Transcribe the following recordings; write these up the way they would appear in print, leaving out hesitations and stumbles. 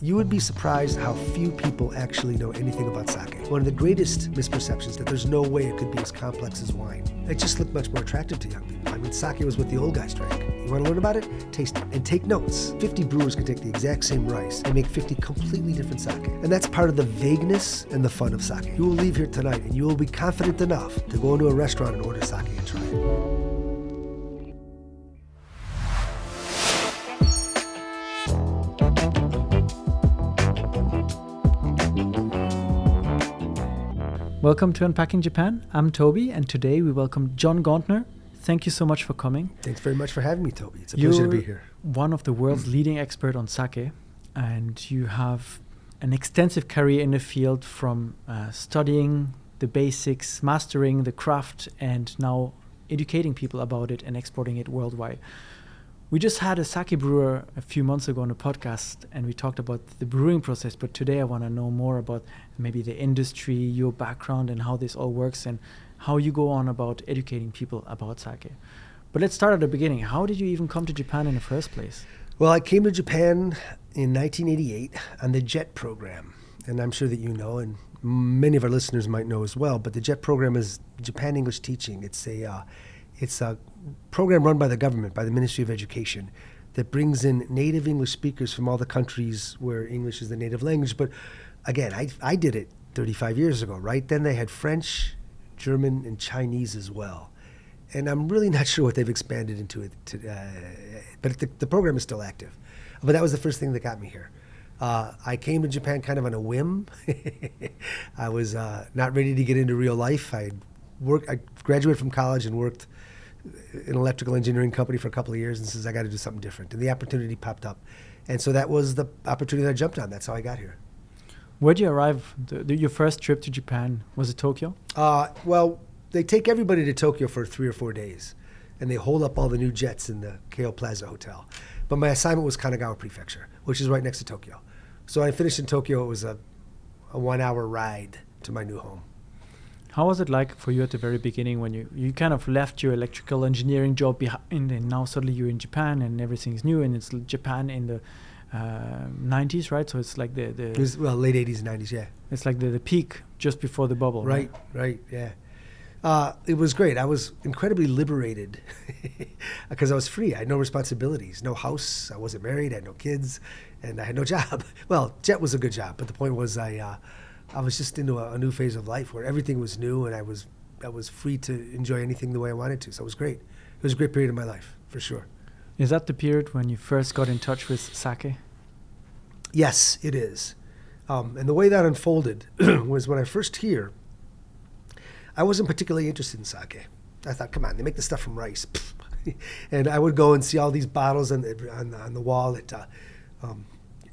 You would be surprised how few people actually know anything about sake. One of the greatest misperceptions that there's no way it could be as complex as wine. It just looked much more attractive to young people. I mean, sake was what the old guys drank. You want to learn about it? Taste it and take notes. 50 brewers can take the exact same rice and make 50 completely different sake. And that's part of the vagueness and the fun of sake. You will leave here tonight and you will be confident enough to go into a restaurant and order sake and try it. Welcome to Unpacking Japan. I'm Toby, and today we welcome John Gauntner. Thank you so much for coming. Thanks very much for having me, Toby. It's a pleasure to be here. One of the world's leading experts on sake, and you have an extensive career in the field from studying the basics, mastering the craft, and now educating people about it and exporting it worldwide. We just had a sake brewer a few months ago on a podcast, and we talked about the brewing process, but today I want to know more about maybe the industry, your background, and how this all works, and how you go on about educating people about sake. But let's start at the beginning. How did you even come to Japan in the first place? Well, I came to Japan in 1988 on the JET program, and I'm sure that you know, and many of our listeners might know as well, but the JET program is Japan English Teaching. It's a program run by the government, by the Ministry of Education, that brings in native English speakers from all the countries where English is the native language. But again, I did it 35 years ago, right? Then they had French, German, and Chinese as well. And I'm really not sure what they've expanded into it. But the program is still active. But that was the first thing that got me here. I came to Japan kind of on a whim. I was not ready to get into real life. I graduated from college and worked in an electrical engineering company for a couple of years, and says I got to do something different. And the opportunity popped up. And so that was the opportunity that I jumped on. That's how I got here. Where did you arrive? Your first trip to Japan, was it Tokyo? Well, they take everybody to Tokyo for 3 or 4 days, and they hold up all the new jets in the Keio Plaza Hotel. But my assignment was Kanagawa Prefecture, which is right next to Tokyo. So when I finished in Tokyo, it was a 1-hour ride to my new home. How was it like for you at the very beginning when you kind of left your electrical engineering job behind, and now suddenly you're in Japan and everything's new, and it's Japan in the 90s, right? So it's like it was, late 80s and 90s, yeah. It's like the peak just before the bubble, right? Right, yeah. It was great. I was incredibly liberated because I was free. I had no responsibilities, no house. I wasn't married. I had no kids, and I had no job. Well, JET was a good job, but the point was I was just into a new phase of life where everything was new, and I was free to enjoy anything the way I wanted to. So it was great. It was a great period of my life, for sure. Is that the period when you first got in touch with sake? Yes, it is. And the way that unfolded was when I first here, I wasn't particularly interested in sake. I thought, come on, they make the stuff from rice. And I would go and see all these bottles on the wall at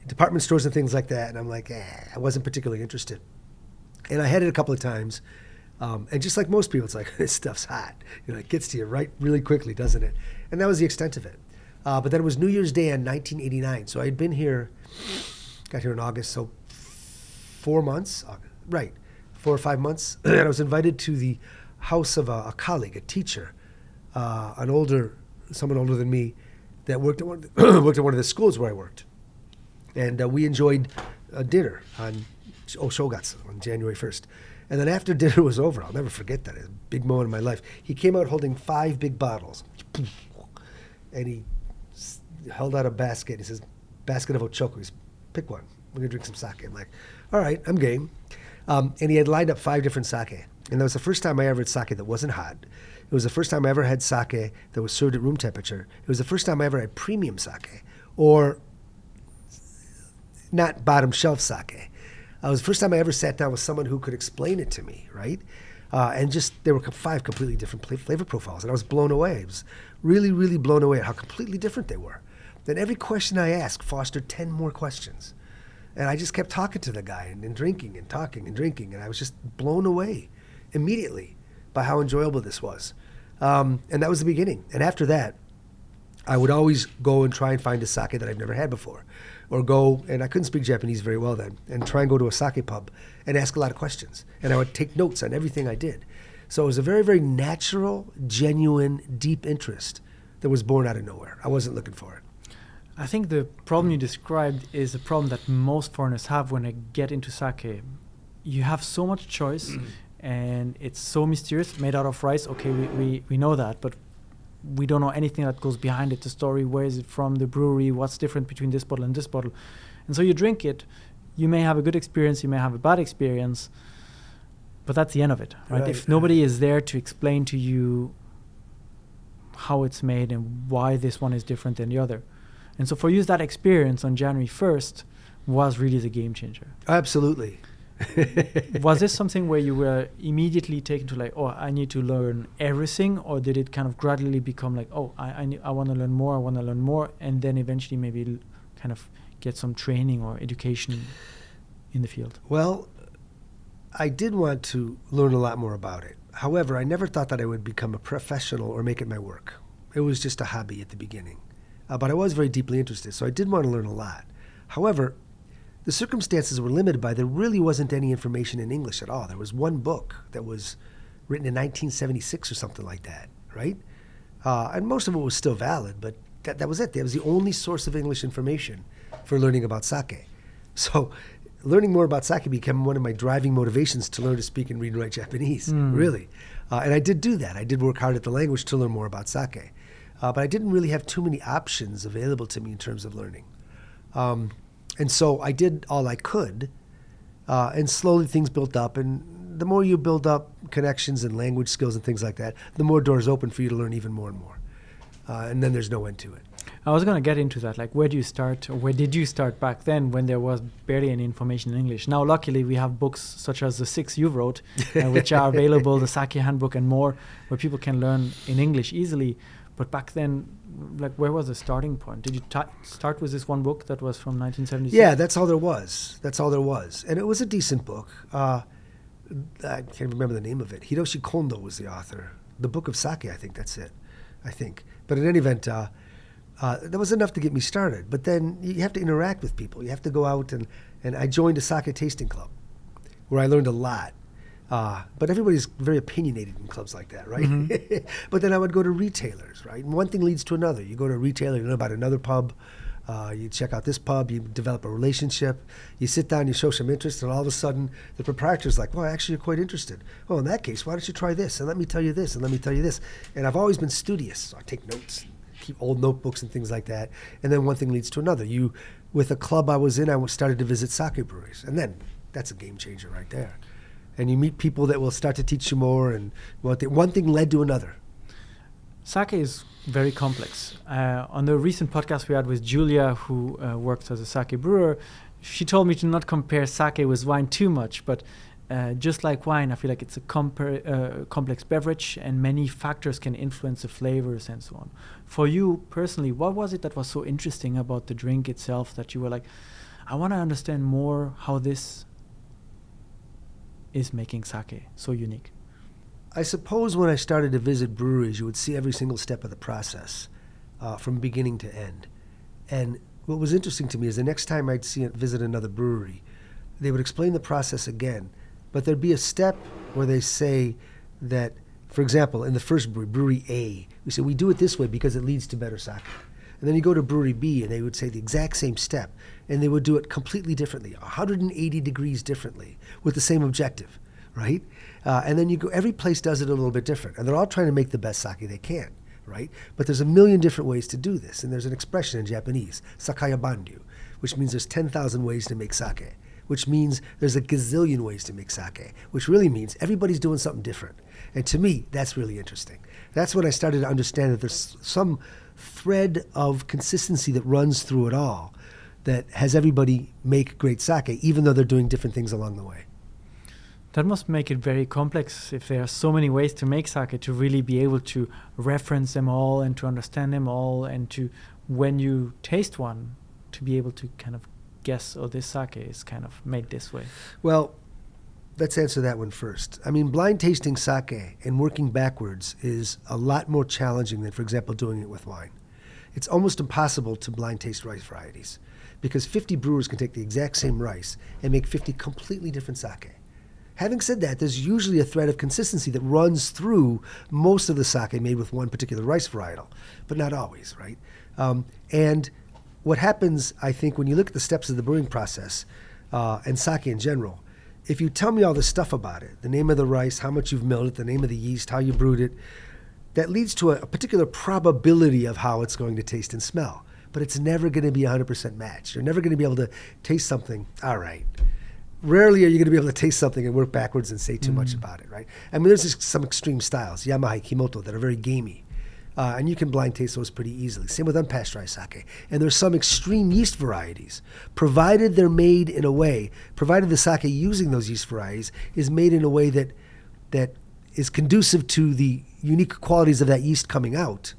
department stores and things like that, and I'm like, I wasn't particularly interested. And I had it a couple of times, and just like most people, it's like, this stuff's hot. It gets to you really quickly, doesn't it? And that was the extent of it. But then it was New Year's Day in 1989, so I had been here, got here in August, so 4 months, right, 4 or 5 months, and I was invited to the house of a colleague, a teacher, someone older than me, that worked at one of the schools where I worked. And we enjoyed dinner on Oshogatsu on January 1st. And then after dinner was over, I'll never forget that. It was a big moment in my life. He came out holding 5 big bottles. And he held out a basket. He says, basket of Ochoko. He says, pick one. We're going to drink some sake. I'm like, all right, I'm game. And he had lined up 5 different sake. And that was the first time I ever had sake that wasn't hot. It was the first time I ever had sake that was served at room temperature. It was the first time I ever had premium sake, or not bottom shelf sake. It was the first time I ever sat down with someone who could explain it to me, right? And just, there were 5 completely different flavor profiles, and I was blown away. I was really, really blown away at how completely different they were. Then every question I asked fostered 10 more questions. And I just kept talking to the guy and drinking and talking and drinking, and I was just blown away immediately by how enjoyable this was. And that was the beginning. And after that, I would always go and try and find a sake that I've never had before. Or go, and I couldn't speak Japanese very well then, and try and go to a sake pub and ask a lot of questions. And I would take notes on everything I did. So it was a very, very natural, genuine, deep interest that was born out of nowhere. I wasn't looking for it. I think the problem you described is a problem that most foreigners have when they get into sake. You have so much choice, and it's so mysterious, made out of rice. Okay, we know that, but we don't know anything that goes behind it, the story, where is it from, the brewery, what's different between this bottle and this bottle. And so you drink it, you may have a good experience, you may have a bad experience, but that's the end of it, right? If nobody is there to explain to you how it's made and why this one is different than the other. And so for you, that experience on January 1st was really the game changer. Absolutely. Was this something where you were immediately taken to like, oh, I need to learn everything? Or did it kind of gradually become like, oh, I want to learn more, and then eventually maybe kind of get some training or education in the field? Well, I did want to learn a lot more about it. However, I never thought that I would become a professional or make it my work. It was just a hobby at the beginning. But I was very deeply interested, so I did want to learn a lot. However, the circumstances were limited by there really wasn't any information in English at all. There was one book that was written in 1976 or something like that, right? And most of it was still valid, but that was it. That was the only source of English information for learning about sake. So learning more about sake became one of my driving motivations to learn to speak and read and write Japanese, really. And I did do that. I did work hard at the language to learn more about sake. But I didn't really have too many options available to me in terms of learning. And so I did all I could, and slowly things built up. And the more you build up connections and language skills and things like that, the more doors open for you to learn even more and more. And then there's no end to it. I was going to get into that. Like, where do you start, or where did you start back then when there was barely any information in English? Now, luckily, we have books such as the 6 you wrote, which are available, the Sake Handbook and more, where people can learn in English easily. But back then, like, where was the starting point? Did you start with this one book that was from 1976? Yeah, that's all there was. And it was a decent book. I can't remember the name of it. Hiroshi Kondo was the author. The Book of Sake, I think that's it. But in any event, that was enough to get me started. But then you have to interact with people. You have to go out, and I joined a sake tasting club where I learned a lot. But everybody's very opinionated in clubs like that, right? Mm-hmm. But then I would go to retailers, right? And one thing leads to another. You go to a retailer, you learn about another pub. You check out this pub, you develop a relationship. You sit down, you show some interest, and all of a sudden the proprietor's like, well, actually, you're quite interested. Oh, in that case, why don't you try this? And let me tell you this, and let me tell you this. And I've always been studious. So I take notes, keep old notebooks and things like that. And then one thing leads to another. With a club I was in, I started to visit sake breweries. And then that's a game changer right there. And you meet people that will start to teach you more, and one thing led to another. Sake is very complex. On the recent podcast we had with Julia, who works as a sake brewer, she told me to not compare sake with wine too much, but just like wine, I feel like it's a complex beverage, and many factors can influence the flavors and so on. For you personally, what was it that was so interesting about the drink itself that you were like, I want to understand more how this is making sake so unique? I suppose when I started to visit breweries, you would see every single step of the process from beginning to end. And what was interesting to me is the next time I'd visit another brewery, they would explain the process again, but there'd be a step where they say that, for example, in the first brewery, Brewery A, we say we do it this way because it leads to better sake. And then you go to Brewery B, and they would say the exact same step, and they would do it completely differently, 180 degrees differently, with the same objective, right? And then you go, every place does it a little bit different, and they're all trying to make the best sake they can, right? But there's a million different ways to do this, and there's an expression in Japanese, sakaya banryu, which means there's 10,000 ways to make sake, which means there's a gazillion ways to make sake, which really means everybody's doing something different. And to me, that's really interesting. That's when I started to understand that there's some thread of consistency that runs through it all that has everybody make great sake, even though they're doing different things along the way. That must make it very complex if there are so many ways to make sake, to really be able to reference them all and to understand them all, and to, when you taste one, to be able to kind of guess, oh, this sake is kind of made this way. Well, let's answer that one first. I mean, blind tasting sake and working backwards is a lot more challenging than, for example, doing it with wine. It's almost impossible to blind taste rice varieties because 50 brewers can take the exact same rice and make 50 completely different sake. Having said that, there's usually a thread of consistency that runs through most of the sake made with one particular rice varietal, but not always, right? And what happens, I think, when you look at the steps of the brewing process and sake in general, if you tell me all the stuff about it, the name of the rice, how much you've milled it, the name of the yeast, how you brewed it, that leads to a particular probability of how it's going to taste and smell. But it's never going to be 100% matched. You're never going to be able to taste something, all right. Rarely are you going to be able to taste something and work backwards and say too much about it, right? I mean, there's just some extreme styles, Yamahai, Kimoto, that are very gamey. And you can blind taste those pretty easily. Same with unpasteurized sake. And there's some extreme yeast varieties, provided they're made in a way, provided the sake using those yeast varieties is made in a way that is conducive to the unique qualities of that yeast coming out,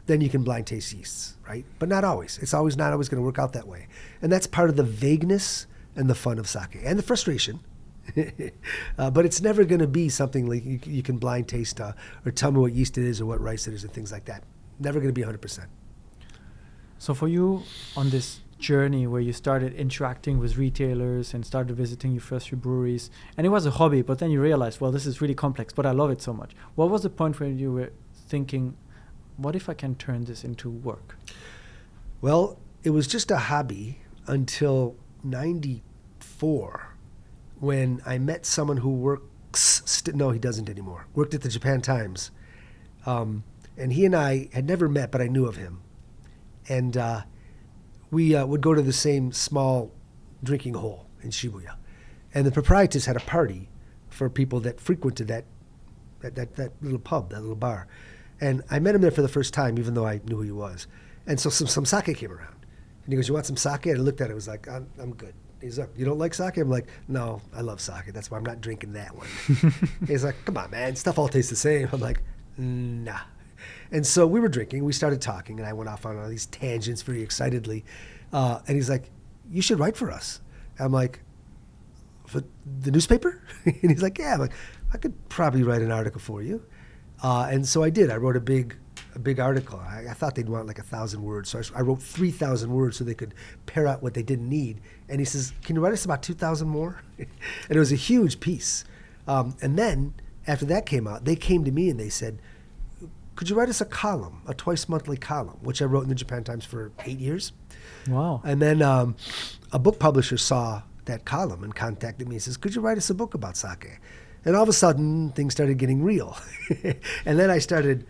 then you can blind taste yeasts, right? But not always. It's always not always going to work out that way. And that's part of the vagueness and the fun of sake and the frustration. But it's never going to be something like you can blind taste or tell me what yeast it is or what rice it is and things like that. Never going to be 100%. So for you, on this journey where you started interacting with retailers and started visiting your first few breweries, and it was a hobby, but then you realized, well, this is really complex, but I love it so much. What was the point where you were thinking, what if I can turn this into work? Well, it was just a hobby until 94, when I met someone who works, no, he doesn't anymore, worked at the Japan Times. And he and I had never met, but I knew of him. And we would go to the same small drinking hole in Shibuya. And the proprietors had a party for people that frequented that little pub, that little bar. And I met him there for the first time, even though I knew who he was. And so some sake came around. And he goes, "You want some sake?" And I looked at it, I was like, I'm good. He's like, "You don't like sake?" I'm like, "No, I love sake. That's why I'm not drinking that one." He's like, "Come on, man. Stuff all tastes the same." I'm like, "Nah." And so we were drinking. We started talking, and I went off on all these tangents very excitedly. And he's like, "You should write for us." I'm like, "For the newspaper?" And he's like, "Yeah." I'm like, "I could probably write an article for you." And so I did. I wrote a big article. I thought they'd want like 1,000 words. So I wrote 3,000 words so they could pare out what they didn't need. And he says, "Can you write us about 2,000 more?" And it was a huge piece. And then after that came out, they came to me and they said, "Could you write us a column, a twice monthly column," which I wrote in the Japan Times for 8 years. Wow. And then a book publisher saw that column and contacted me and says, "Could you write us a book about sake?" And all of a sudden, things started getting real. And then I started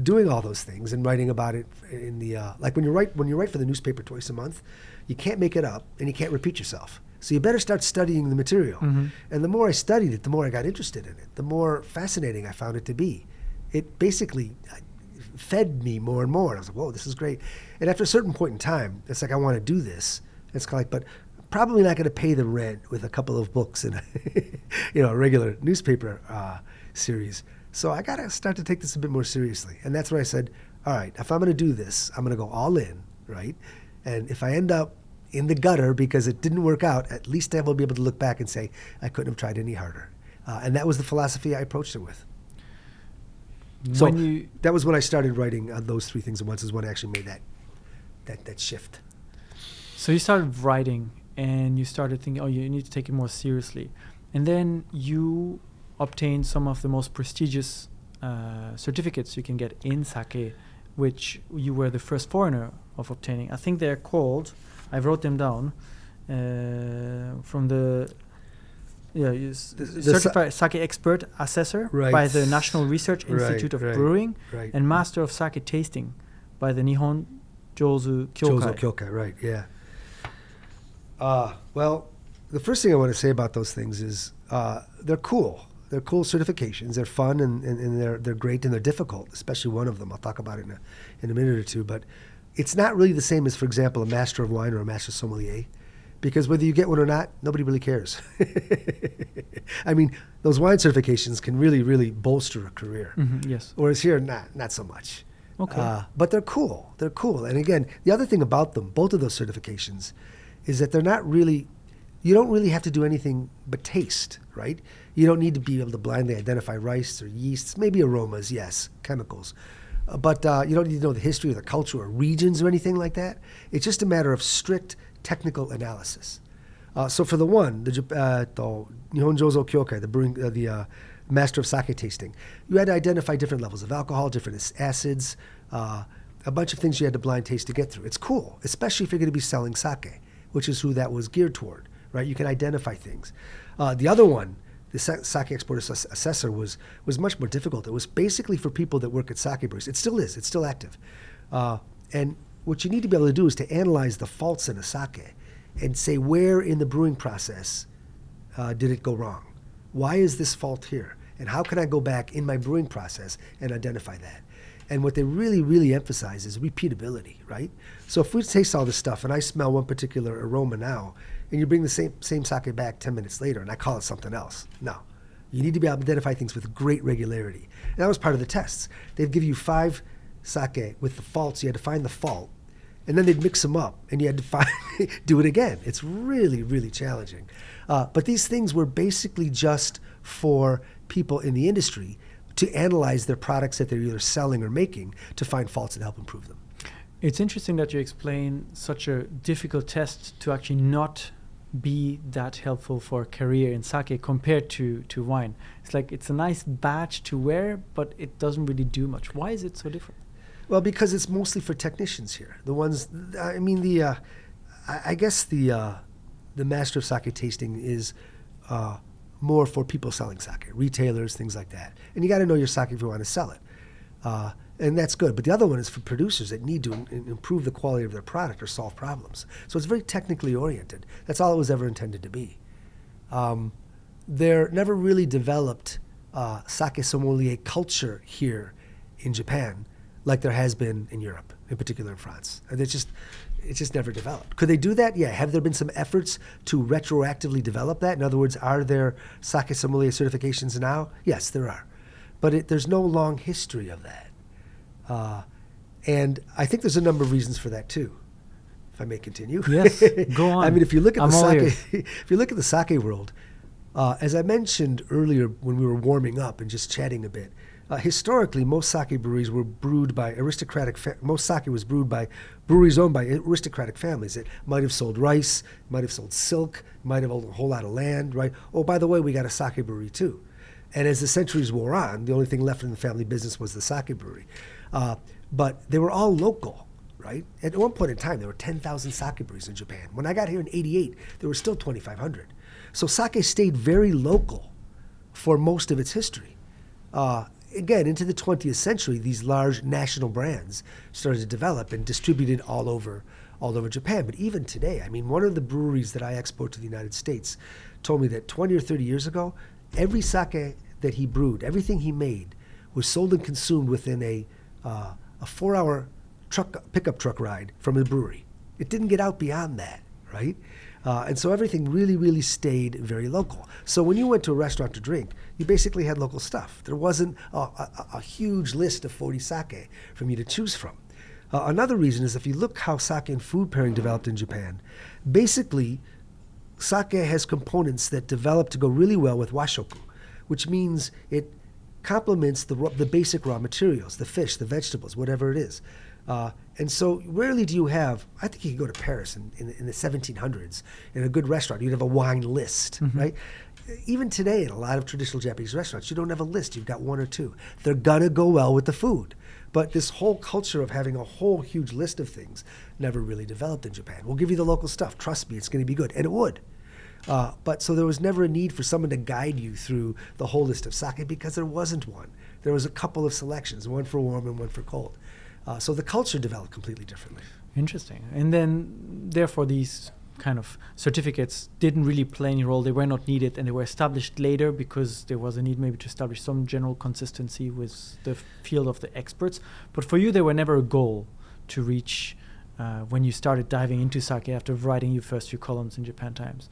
doing all those things and writing about it in the like when you write for the newspaper twice a month, you can't make it up and you can't repeat yourself. So you better start studying the material. Mm-hmm. And the more I studied it, the more I got interested in it, the more fascinating I found it to be. It basically fed me more and more. And I was like, "Whoa, this is great." And after a certain point in time, it's like, I want to do this. It's kind of like, but probably not going to pay the rent with a couple of books and a regular newspaper series. So I got to start to take this a bit more seriously. And that's where I said, all right, if I'm going to do this, I'm going to go all in, right? And if I end up in the gutter because it didn't work out, at least I will be able to look back and say, I couldn't have tried any harder. And that was the philosophy I approached it with. So that was when I started writing those three things at once, is when I actually made that shift. So you started writing and you started thinking, oh, you need to take it more seriously. And then you obtained some of the most prestigious certificates you can get in sake, which you were the first foreigner of obtaining. I think they're called, I wrote them down, from the Certified Sake Expert Assessor by the National Research Institute of Brewing, and Master of Sake Tasting by the Nihon Jozu Kyokai. Jozu Kyokai, right, yeah. Well, the first thing I want to say about those things is they're cool. They're cool certifications. They're fun and they're great and they're difficult, especially one of them. I'll talk about it in a minute or two. But it's not really the same as, for example, a Master of Wine or a Master Sommelier, because whether you get one or not, nobody really cares. I mean, those wine certifications can really, really bolster a career. Mm-hmm, yes. Whereas here, not so much. Okay. But they're cool. They're cool. And again, the other thing about them, both of those certifications, is that they're not really, you don't really have to do anything but taste, right? You don't need to be able to blindly identify rice or yeasts, maybe aromas, yes, chemicals. But you don't need to know the history or the culture or regions or anything like that. It's just a matter of strict technical analysis. So for the one, the Nihon Jozo Kyokai, the Master of Sake Tasting, you had to identify different levels of alcohol, different acids, a bunch of things you had to blind taste to get through. It's cool, especially if you're going to be selling sake, which is who that was geared toward, right? You can identify things. The other one, the sake export assessor, was much more difficult. It was basically for people that work at sake breweries. It still is. It's still active. And what you need to be able to do is to analyze the faults in a sake and say where in the brewing process did it go wrong? Why is this fault here? And how can I go back in my brewing process and identify that? And what they really, really emphasize is repeatability, right? So if we taste all this stuff and I smell one particular aroma now, and you bring the same sake back 10 minutes later and I call it something else, no. You need to be able to identify things with great regularity. And that was part of the tests. They'd give you 5 sake with the faults. You had to find the fault. And then they'd mix them up and you had to do it again. It's really, really challenging. But these things were basically just for people in the industry to analyze their products that they're either selling or making to find faults and help improve them. It's interesting that you explain such a difficult test to actually not be that helpful for a career in sake compared to wine. It's like it's a nice badge to wear, but it doesn't really do much. Why is it so different? Well, because it's mostly for technicians here. The ones, I mean, I guess the master of sake tasting is more for people selling sake, retailers, things like that. And you got to know your sake if you want to sell it. And that's good. But the other one is for producers that need to improve the quality of their product or solve problems. So it's very technically oriented. That's all it was ever intended to be. There never really developed sake sommelier culture here in Japan like there has been in Europe, in particular in France. And it just never developed. Could they do that? Yeah. Have there been some efforts to retroactively develop that? In other words, are there sake sommelier certifications now? Yes, there are. But there's no long history of that. And I think there's a number of reasons for that too, if I may continue. Yes, go on. I mean, if you look at if you look at the sake world, as I mentioned earlier when we were warming up and just chatting a bit, historically most sake breweries were brewed by most sake was brewed by breweries owned by aristocratic families that might have sold rice, might have sold silk, might have owned a whole lot of land, right? Oh, by the way, we got a sake brewery too. And as the centuries wore on, the only thing left in the family business was the sake brewery. But they were all local, right? At one point in time, there were 10,000 sake breweries in Japan. When I got here in '88, there were still 2,500. So sake stayed very local for most of its history. Again, into the 20th century, these large national brands started to develop and distributed all over Japan. But even today, I mean, one of the breweries that I export to the United States told me that 20 or 30 years ago, every sake that he brewed, everything he made, was sold and consumed within a 4-hour pickup truck ride from the brewery. It didn't get out beyond that, right? And so everything really, really stayed very local. So when you went to a restaurant to drink, you basically had local stuff. There wasn't a huge list of 40 sake for you to choose from. Another reason is if you look how sake and food pairing developed in Japan, basically sake has components that develop to go really well with washoku, which means it complements the basic raw materials, the fish, the vegetables, whatever it is. And so rarely do you have, I think you can go to Paris in the 1700s in a good restaurant, you'd have a wine list, right? Even today in a lot of traditional Japanese restaurants, you don't have a list, you've got 1 or 2. They're gonna go well with the food. But this whole culture of having a whole huge list of things never really developed in Japan. We'll give you the local stuff, trust me, it's gonna be good, and it would. But so there was never a need for someone to guide you through the whole list of sake because there wasn't one. There was a couple of selections, one for warm and one for cold. So the culture developed completely differently. Interesting. And then, therefore, these kind of certificates didn't really play any role. They were not needed, and they were established later because there was a need maybe to establish some general consistency with the field of the experts. But for you, they were never a goal to reach when you started diving into sake after writing your first few columns in Japan Times.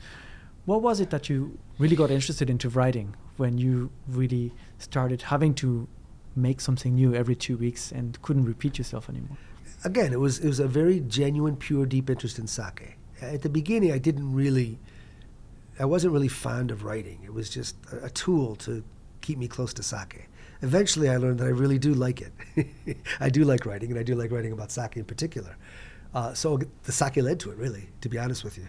What was it that you really got interested into writing when you really started having to make something new every 2 weeks and couldn't repeat yourself anymore? Again, it was a very genuine, pure, deep interest in sake. At the beginning, I wasn't really fond of writing. It was just a tool to keep me close to sake. Eventually, I learned that I really do like it. I do like writing, and I do like writing about sake in particular. So the sake led to it, really, to be honest with you.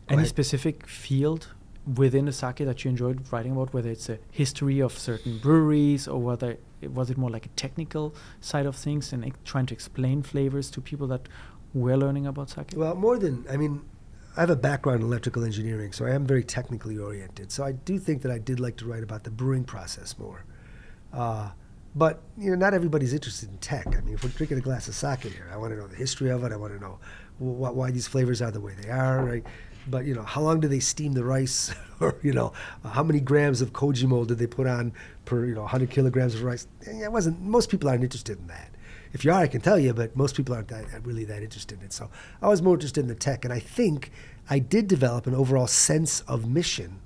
Any specific field within the sake that you enjoyed writing about, whether it's a history of certain breweries or whether was it more like a technical side of things and trying to explain flavors to people that were learning about sake? Well, I have a background in electrical engineering, so I am very technically oriented. So I do think that I did like to write about the brewing process more. But not everybody's interested in tech. I mean, if we're drinking a glass of sake here, I want to know the history of it. I want to know why these flavors are the way they are, right? But how long do they steam the rice, or how many grams of koji mold did they put on per 100 kilograms of rice? Most people aren't interested in that. If you are, I can tell you, but most people aren't really that interested in it. So I was more interested in the tech, and I think I did develop an overall sense of mission,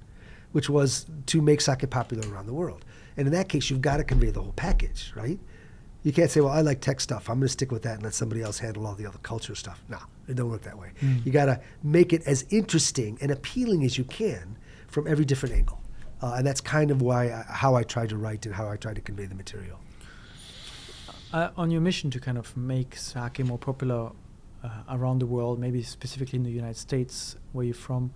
which was to make sake popular around the world. And in that case, you've got to convey the whole package, right? You can't say, well, I like tech stuff, I'm going to stick with that and let somebody else handle all the other culture stuff. No, it don't work that way. You got to make it as interesting and appealing as you can from every different angle. And that's kind of how I try to write and how I try to convey the material. On your mission to kind of make sake more popular around the world, maybe specifically in the United States, where you're from,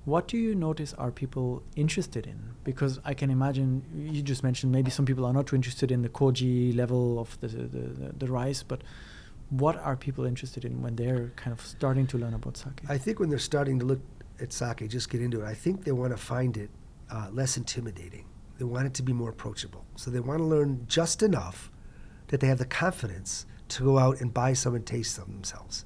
what do you notice are people interested in? Because I can imagine, you just mentioned maybe some people are not too interested in the koji level of the rice, but what are people interested in when they're kind of starting to learn about sake? I think when they're starting to look at sake, just get into it, I think they want to find it less intimidating. They want it to be more approachable. So they want to learn just enough that they have the confidence to go out and buy some and taste some themselves.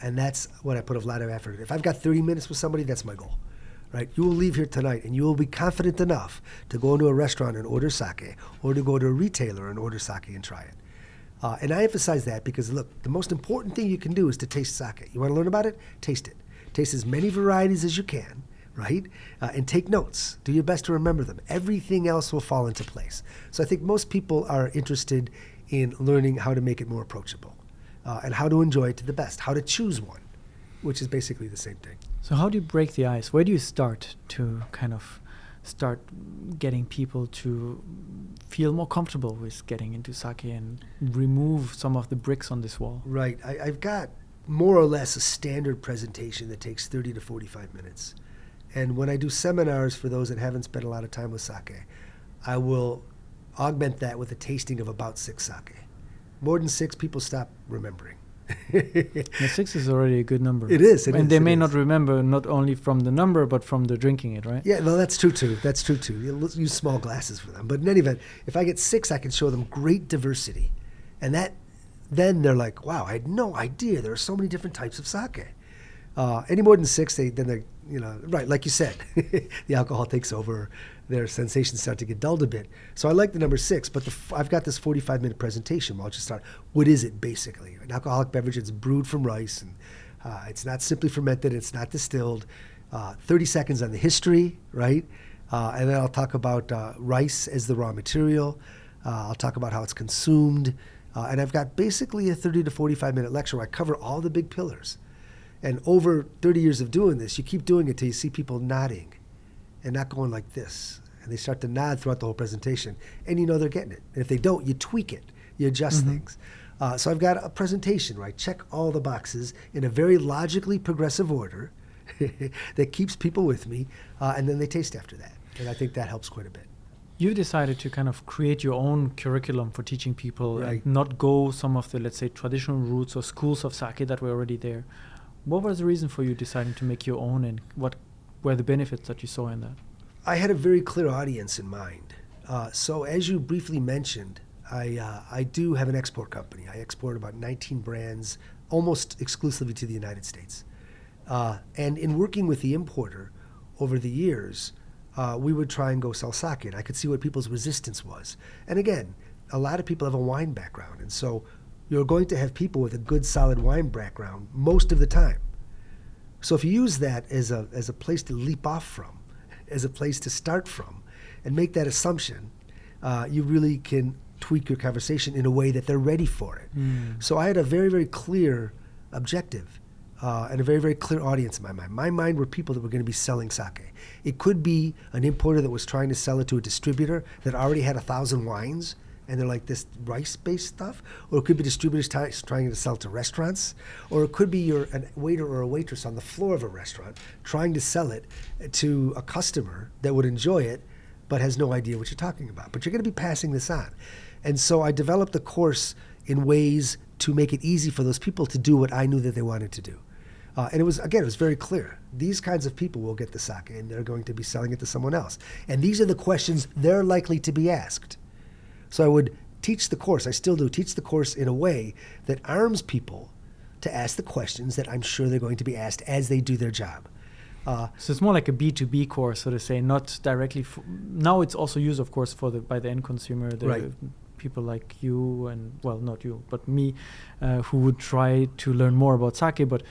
And that's what I put a lot of effort in. If I've got 30 minutes with somebody, that's my goal, right? You will leave here tonight and you will be confident enough to go into a restaurant and order sake, or to go to a retailer and order sake and try it. And I emphasize that because, look, the most important thing you can do is to taste sake. You want to learn about it? Taste it. Taste as many varieties as you can, right? And take notes. Do your best to remember them. Everything else will fall into place. So I think most people are interested in learning how to make it more approachable. And how to enjoy it to the best, how to choose one, which is basically the same thing. So how do you break the ice? Where do you start to kind of start getting people to feel more comfortable with getting into sake and remove some of the bricks on this wall? Right. I've got more or less a standard presentation that takes 30 to 45 minutes. And when I do seminars for those that haven't spent a lot of time with sake, I will augment that with a tasting of about 6 sake. More than 6, people stop remembering. The 6 is already a good number. It is. And they may not remember not only from the number, but from the drinking it, right? Yeah, well, that's true too. You use small glasses for them. But in any event, if I get 6, I can show them great diversity. And then they're like, wow, I had no idea there are so many different types of sake. Any more than 6, they're right, like you said, the alcohol takes over, their sensations start to get dulled a bit. So I like the number 6, but I've got this 45-minute presentation where I'll just start, what is it basically? An alcoholic beverage, it's brewed from rice, and it's not simply fermented, it's not distilled. 30 seconds on the history, right? And then I'll talk about rice as the raw material. I'll talk about how it's consumed. And I've got basically a 30 to 45-minute lecture where I cover all the big pillars. And over 30 years of doing this, you keep doing it till you see people nodding and not going like this. And they start to nod throughout the whole presentation. And they're getting it. And if they don't, you tweak it. You adjust things. So I've got a presentation where I check all the boxes in a very logically progressive order that keeps people with me. And then they taste after that. And I think that helps quite a bit. You decided to kind of create your own curriculum for teaching people, right, and not go some of the, let's say, traditional routes or schools of sake that were already there. What was the reason for you deciding to make your own, and what were the benefits that you saw in that? I had a very clear audience in mind. So as you briefly mentioned, I do have an export company. I export about 19 brands, almost exclusively to the United States. And in working with the importer over the years, we would try and go sell sake, and I could see what people's resistance was. And again, a lot of people have a wine background, and so you're going to have people with a good, solid wine background most of the time. So if you use that as a place to leap off from, as a place to start from, and make that assumption, you really can tweak your conversation in a way that they're ready for it. So I had a very, very clear objective and a very, very clear audience in my mind. My mind were people that were going to be selling sake. It could be an importer that was trying to sell it to a distributor that already had 1,000 wines and they're like this rice-based stuff, or it could be distributors trying to sell to restaurants, or it could be a waiter or a waitress on the floor of a restaurant trying to sell it to a customer that would enjoy it but has no idea what you're talking about. But you're going to be passing this on. And so I developed the course in ways to make it easy for those people to do what I knew that they wanted to do. And it was very clear. These kinds of people will get the sake, and they're going to be selling it to someone else. And these are the questions they're likely to be asked. So I would teach the course, I still do, teach the course in a way that arms people to ask the questions that I'm sure they're going to be asked as they do their job. So it's more like a B2B course, so to say, not directly. Now it's also used, of course, by the end consumer, Right. People like you and, well, not you, but me, who would try to learn more about sake. But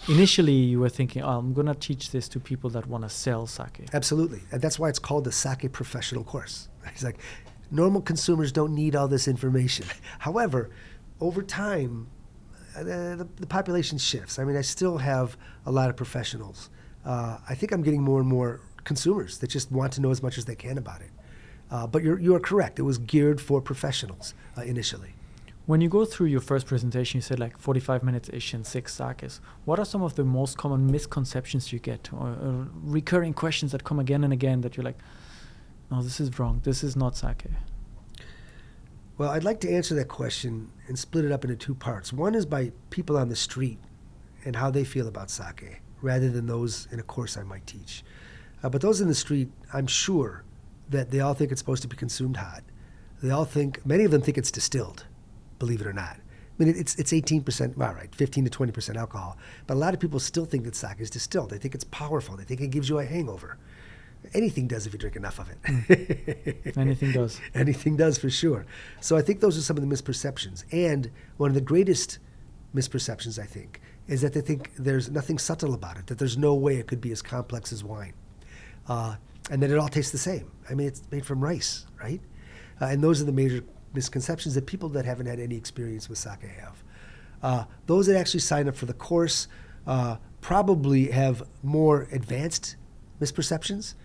initially you were thinking, I'm going to teach this to people that want to sell sake. Absolutely. And that's why it's called the Sake Professional Course. It's like, normal consumers don't need all this information. However, over time, the population shifts. I mean, I still have a lot of professionals. I think I'm getting more and more consumers that just want to know as much as they can about it. But you are correct. It was geared for professionals initially. When you go through your first presentation, you said like 45 minutes-ish and 6 sakes. What are some of the most common misconceptions you get, or recurring questions that come again and again that you're like, no, this is wrong, this is not sake? Well, I'd like to answer that question and split it up into two parts. One is by people on the street and how they feel about sake, rather than those in a course I might teach. But those in the street, I'm sure that they all think it's supposed to be consumed hot. Many of them think it's distilled, believe it or not. I mean, it's 18%, well, right, 15 to 20% alcohol. But a lot of people still think that sake is distilled. They think it's powerful. They think it gives you a hangover. Anything does if you drink enough of it. Anything does. Anything does, for sure. So I think those are some of the misperceptions. And one of the greatest misperceptions, I think, is that they think there's nothing subtle about it, that there's no way it could be as complex as wine. And that it all tastes the same. I mean, it's made from rice, right? And those are the major misconceptions that people that haven't had any experience with sake have. Those that actually sign up for the course probably have more advanced misperceptions.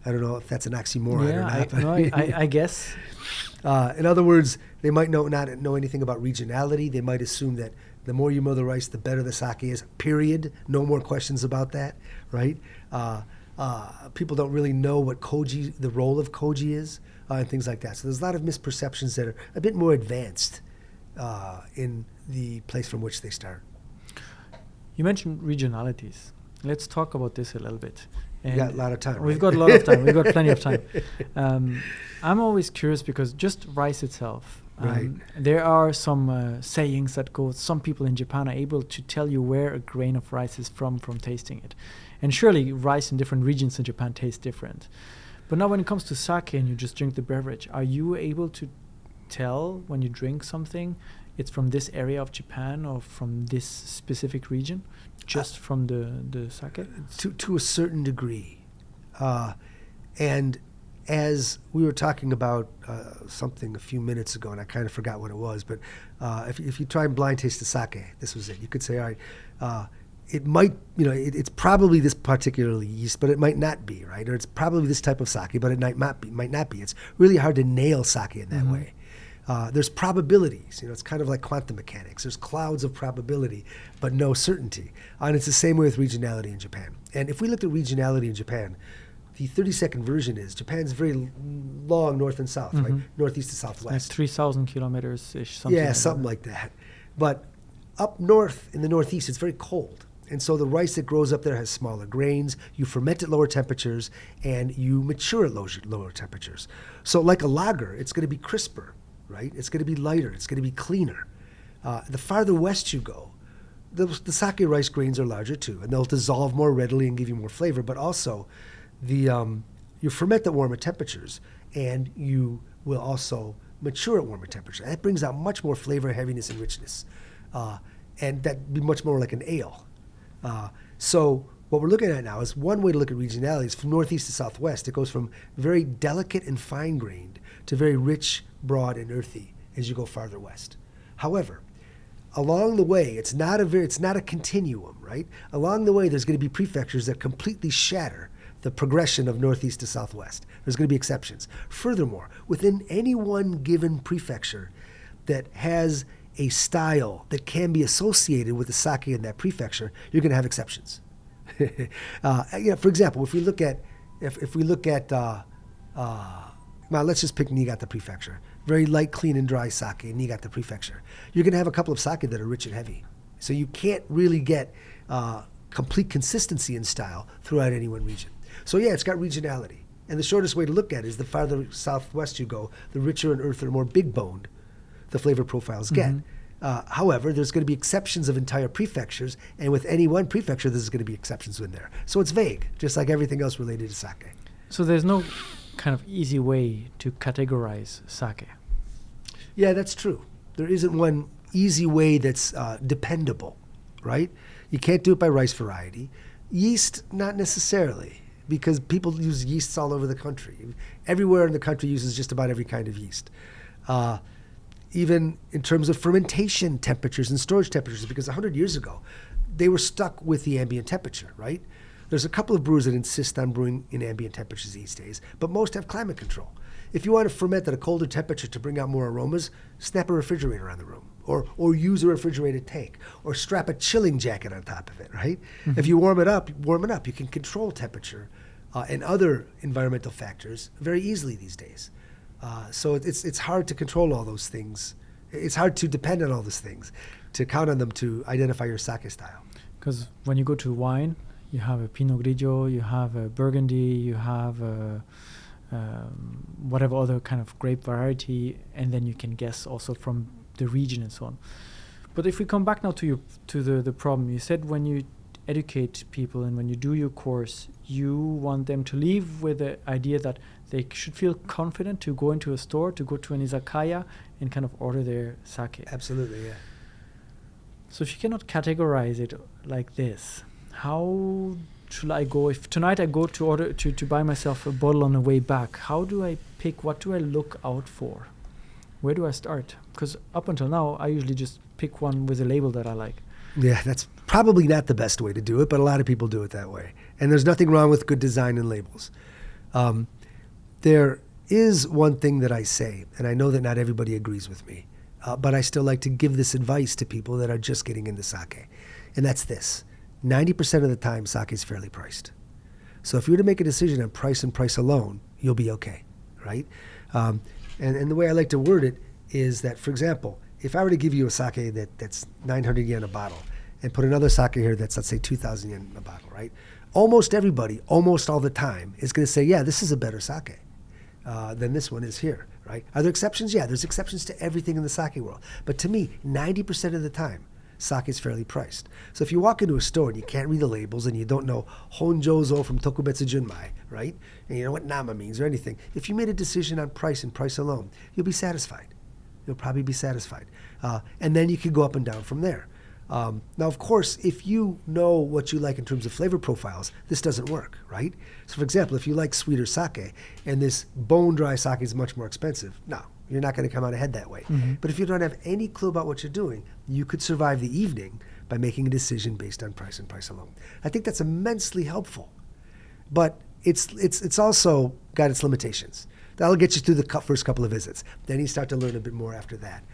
I don't know if that's an oxymoron or not. I guess. In other words, they might not know anything about regionality. They might assume that the more you mow the rice, the better the sake is, period. No more questions about that, right? People don't really know what the role of koji is, and things like that. So there's a lot of misperceptions that are a bit more advanced in the place from which they start. You mentioned regionalities. Let's talk about this a little bit. We got a lot of time. We've got a lot of time. We've got plenty of time. I'm always curious because just rice itself, right. There are some sayings that go, some people in Japan are able to tell you where a grain of rice is from tasting it. And surely rice in different regions in Japan tastes different. But now when it comes to sake and you just drink the beverage, are you able to tell when you drink something it's from this area of Japan or from this specific region, just from the sake? To a certain degree. And as we were talking about something a few minutes ago, and I kind of forgot what it was, but if you try and blind taste the sake, this was it. You could say, all right, it might, it's probably this particular yeast, but it might not be, right? Or it's probably this type of sake, but it might not be. It's really hard to nail sake in that way. There's probabilities. It's kind of like quantum mechanics. There's clouds of probability, but no certainty. And it's the same way with regionality in Japan. And if we looked at regionality in Japan, the 30-second version is Japan's very long north and south, right? Northeast to southwest. Like 3,000 kilometers-ish, something like that. But up north in the northeast, it's very cold. And so the rice that grows up there has smaller grains. You ferment at lower temperatures, and you mature at lower temperatures. So like a lager, it's going to be crisper, right? It's going to be lighter. It's going to be cleaner. The farther west you go, the sake rice grains are larger too, and they'll dissolve more readily and give you more flavor. But also, you ferment at warmer temperatures, and you will also mature at warmer temperatures. That brings out much more flavor, heaviness, and richness. And that'd be much more like an ale. So what we're looking at now is one way to look at regionality is from northeast to southwest. It goes from very delicate and fine-grained to very rich, broad, and earthy as you go farther west. However, along the way, it's not a continuum, right? Along the way, there's going to be prefectures that completely shatter the progression of northeast to southwest. There's going to be exceptions. Furthermore, within any one given prefecture that has a style that can be associated with the sake in that prefecture, you're going to have exceptions. For example, if we look at now let's just pick Niigata Prefecture. Very light, clean, and dry sake in Niigata Prefecture. You're going to have a couple of sake that are rich and heavy. So you can't really get complete consistency in style throughout any one region. So yeah, it's got regionality. And the shortest way to look at it is the farther southwest you go, the richer and earthier, more big-boned the flavor profiles get. However, there's going to be exceptions of entire prefectures, and with any one prefecture, there's going to be exceptions in there. So it's vague, just like everything else related to sake. So there's no kind of easy way to categorize sake. Yeah, that's true. There isn't one easy way that's dependable, right? You can't do it by rice variety. Yeast, not necessarily, because people use yeasts all over the country. Everywhere in the country uses just about every kind of yeast. Even in terms of fermentation temperatures and storage temperatures, because 100 years ago, they were stuck with the ambient temperature, right? There's a couple of brewers that insist on brewing in ambient temperatures these days, but most have climate control. If you want to ferment at a colder temperature to bring out more aromas, snap a refrigerator on the room, or use a refrigerated tank, or strap a chilling jacket on top of it, right? If you warm it up. You can control temperature and other environmental factors very easily these days. So it's hard to control all those things. It's hard to depend on all those things, to count on them to identify your sake style. Because when you go to wine, you have a Pinot Grigio, you have a Burgundy, you have a whatever other kind of grape variety, and then you can guess also from the region and so on. But if we come back now to the problem, you said when you educate people and when you do your course, you want them to leave with the idea that they should feel confident to go into a store, to go to an izakaya and kind of order their sake. Absolutely, yeah. So if you cannot categorize it like this, how should I go? If tonight I go to order to buy myself a bottle on the way back, how do I pick? What do I look out for? Where do I start? Because up until now, I usually just pick one with a label that I like. Yeah, that's probably not the best way to do it, but a lot of people do it that way. And there's nothing wrong with good design and labels. There is one thing that I say, and I know that not everybody agrees with me, but I still like to give this advice to people that are just getting into sake. And that's this. 90% of the time, sake is fairly priced. So if you were to make a decision on price and price alone, you'll be okay, right? And the way I like to word it is that, for example, if I were to give you a sake that's 900 yen a bottle and put another sake here that's, let's say, 2,000 yen a bottle, right? Almost everybody, almost all the time, is going to say, yeah, this is a better sake than this one is here, right? Are there exceptions? Yeah, there's exceptions to everything in the sake world. But to me, 90% of the time, sake is fairly priced. So if you walk into a store and you can't read the labels and you don't know Honjozo from Tokubetsu Junmai, right? And you know what Nama means or anything. If you made a decision on price and price alone, you'll be satisfied. You'll probably be satisfied. And then you can go up and down from there. Now, of course, if you know what you like in terms of flavor profiles, this doesn't work, right? So, for example, if you like sweeter sake and this bone-dry sake is much more expensive, no, you're not going to come out ahead that way. But if you don't have any clue about what you're doing, you could survive the evening by making a decision based on price and price alone. I think that's immensely helpful. But it's also got its limitations. That'll get you through the first couple of visits. Then you start to learn a bit more after that.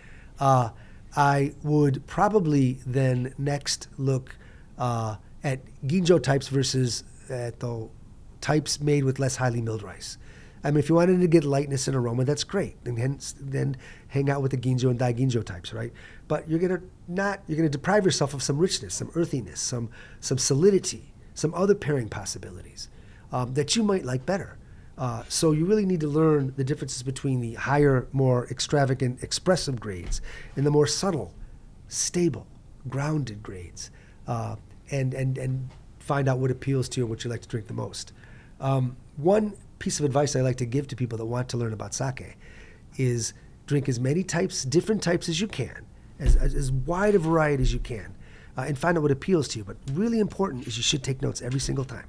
I would probably then next look at ginjo types versus types made with less highly milled rice. I mean, if you wanted to get lightness and aroma, that's great. And hence, then hang out with the ginjo and dai-ginjo types, right? But you're gonna deprive yourself of some richness, some earthiness, some solidity, some other pairing possibilities that you might like better. So you really need to learn the differences between the higher, more extravagant, expressive grades and the more subtle, stable, grounded grades, and find out what appeals to you and what you like to drink the most. One piece of advice I like to give to people that want to learn about sake is drink as many types, different types as you can, as wide a variety as you can, and find out what appeals to you. But really important is you should take notes every single time.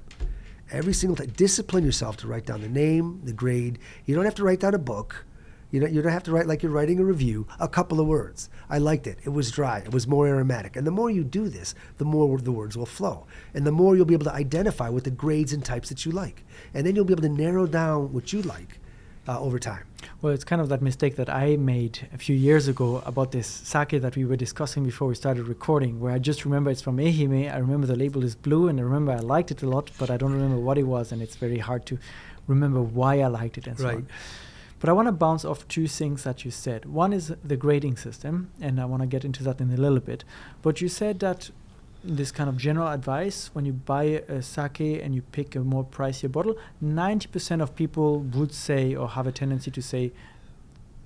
Every single time. Discipline yourself to write down the name, the grade. You don't have to write down a book. You don't have to write like you're writing a review, a couple of words. I liked it. It was dry. It was more aromatic. And the more you do this, the more the words will flow. And the more you'll be able to identify with the grades and types that you like. And then you'll be able to narrow down what you like over time. Well, it's kind of that mistake that I made a few years ago about this sake that we were discussing before we started recording, where I just remember it's from Ehime. I remember the label is blue, and I remember I liked it a lot, but I don't remember what it was, and it's very hard to remember why I liked it and so on. But I want to bounce off two things that you said. One is the grading system, and I want to get into that in a little bit. But you said that this kind of general advice, when you buy a sake and you pick a more pricier bottle, 90% of people would say or have a tendency to say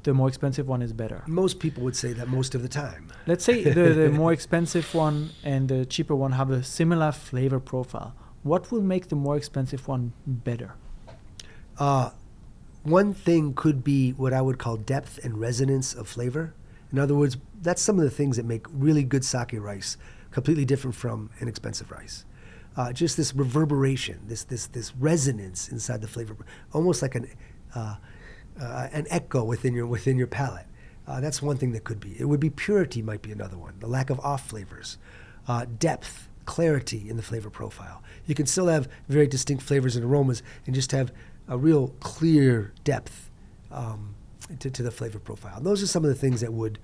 the more expensive one is better. Most people would say that most of the time. Let's say the more expensive one and the cheaper one have a similar flavor profile. What will make the more expensive one better? One thing could be what I would call depth and resonance of flavor. In other words, that's some of the things that make really good sake rice completely different from inexpensive rice. Just this reverberation, this resonance inside the flavor, almost like an echo within your palate. That's one thing that could be. It would be purity might be another one. The lack of off flavors, depth, clarity in the flavor profile. You can still have very distinct flavors and aromas and just have a real clear depth to the flavor profile. And those are some of the things that would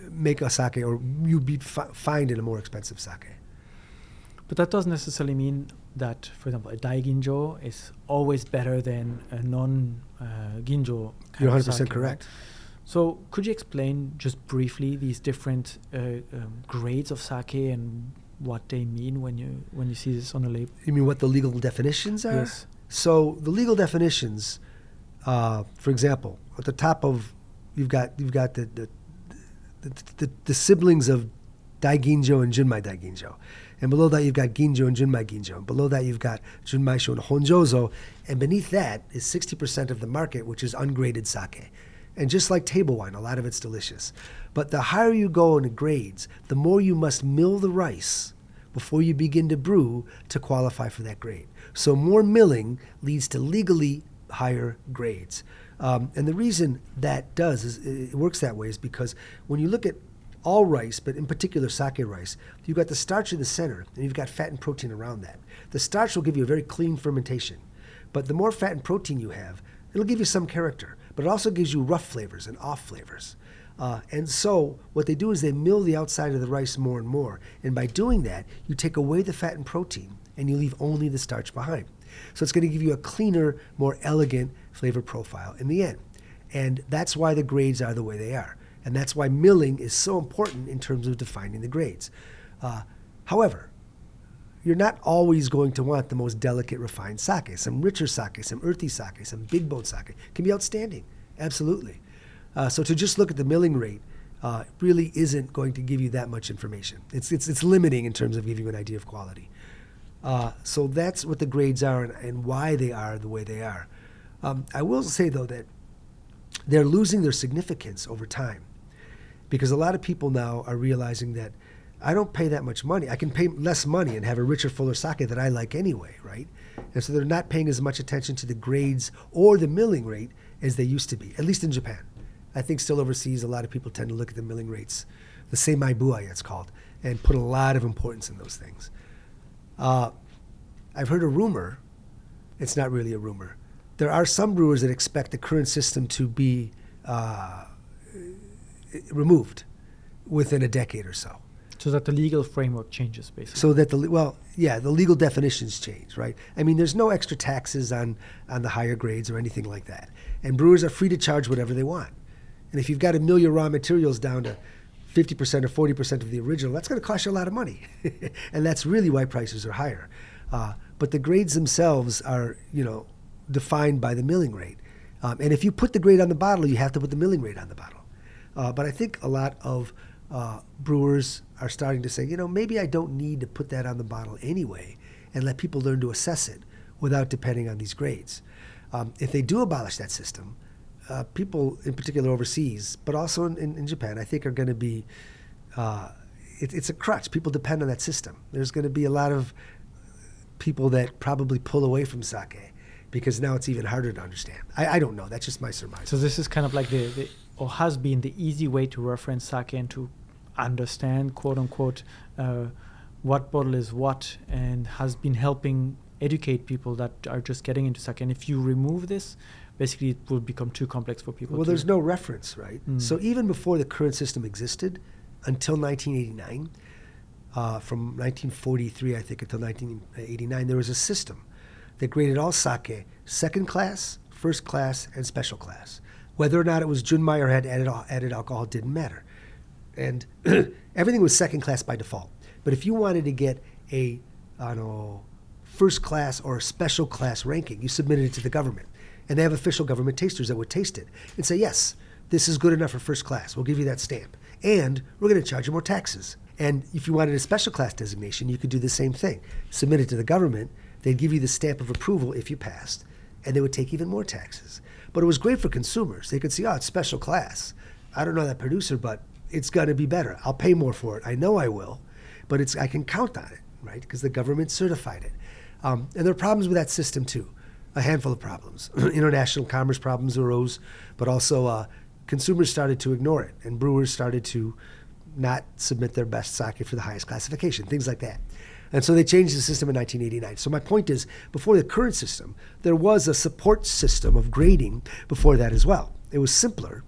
make a sake, or you'd find in a more expensive sake. But that doesn't necessarily mean that, for example, a daiginjo is always better than a non-ginjo. You're 100% correct. Right? So could you explain just briefly these different grades of sake and what they mean when you see this on a label? You mean what the legal definitions are? Yes. So the legal definitions, for example, at the top of you've got the siblings of Daiginjo and Junmai Daiginjo. And below that, you've got Ginjo and Junmai Ginjo. And below that, you've got Junmai Sho and Honjozo. And beneath that is 60% of the market, which is ungraded sake. And just like table wine, a lot of it's delicious. But the higher you go in the grades, the more you must mill the rice before you begin to brew to qualify for that grade. So more milling leads to legally higher grades. And the reason that it works that way is because when you look at all rice, but in particular sake rice, you've got the starch in the center and you've got fat and protein around that. The starch will give you a very clean fermentation. But the more fat and protein you have, it'll give you some character, but it also gives you rough flavors and off flavors. And so what they do is they mill the outside of the rice more and more. And by doing that, you take away the fat and protein and you leave only the starch behind. So it's going to give you a cleaner, more elegant flavor profile in the end. And that's why the grades are the way they are. And that's why milling is so important in terms of defining the grades. However, you're not always going to want the most delicate, refined sake. Some richer sake, some earthy sake, some big boat sake can be outstanding. Absolutely. So to just look at the milling rate really isn't going to give you that much information. It's limiting in terms of giving you an idea of quality. So that's what the grades are and why they are the way they are. I will say, though, that they're losing their significance over time because a lot of people now are realizing that I don't pay that much money. I can pay less money and have a richer, fuller sake that I like anyway, right? And so they're not paying as much attention to the grades or the milling rate as they used to be, at least in Japan. I think still overseas, a lot of people tend to look at the milling rates, the seimai buai it's called, and put a lot of importance in those things. I've heard a rumor. It's not really a rumor. There are some brewers that expect the current system to be removed within a decade or so. So that the legal framework changes, basically. So that the legal definitions change, right? I mean, there's no extra taxes on the higher grades or anything like that. And brewers are free to charge whatever they want. And if you've got to mill your raw materials down to 50% or 40% of the original, that's going to cost you a lot of money. And that's really why prices are higher. But the grades themselves are, defined by the milling rate. And if you put the grade on the bottle, you have to put the milling rate on the bottle. But I think a lot of brewers are starting to say, maybe I don't need to put that on the bottle anyway and let people learn to assess it without depending on these grades. If they do abolish that system, people in particular overseas, but also in Japan, I think are going to be, it's a crutch. People depend on that system. There's going to be a lot of people that probably pull away from sake because now it's even harder to understand. I don't know. That's just my surmise. So this is kind of like the or has been the easy way to reference sake and to understand, quote unquote, what bottle is what, and has been helping educate people that are just getting into sake. And if you remove this, basically it will become too complex for people. Well, there's no reference, right? So even before the current system existed, until 1989, from 1943, I think, until 1989, there was a system that graded all sake second class, first class, and special class. Whether or not it was Junmai or had added alcohol didn't matter. And everything was second class by default. But if you wanted to get a, first class or a special class ranking, you submitted it to the government. And they have official government tasters that would taste it and say, yes, this is good enough for first class. We'll give you that stamp. And we're going to charge you more taxes. And if you wanted a special class designation, you could do the same thing. Submit it to the government. They'd give you the stamp of approval if you passed, and they would take even more taxes. But it was great for consumers. They could see, oh, it's special class. I don't know that producer, but it's going to be better. I'll pay more for it. I know I will, but I can count on it, right? Because the government certified it. And there are problems with that system, too. A handful of problems. International commerce problems arose, but also consumers started to ignore it, and brewers started to not submit their best sake for the highest classification, things like that. And so they changed the system in 1989. So my point is, before the current system, there was a support system of grading before that as well. It was simpler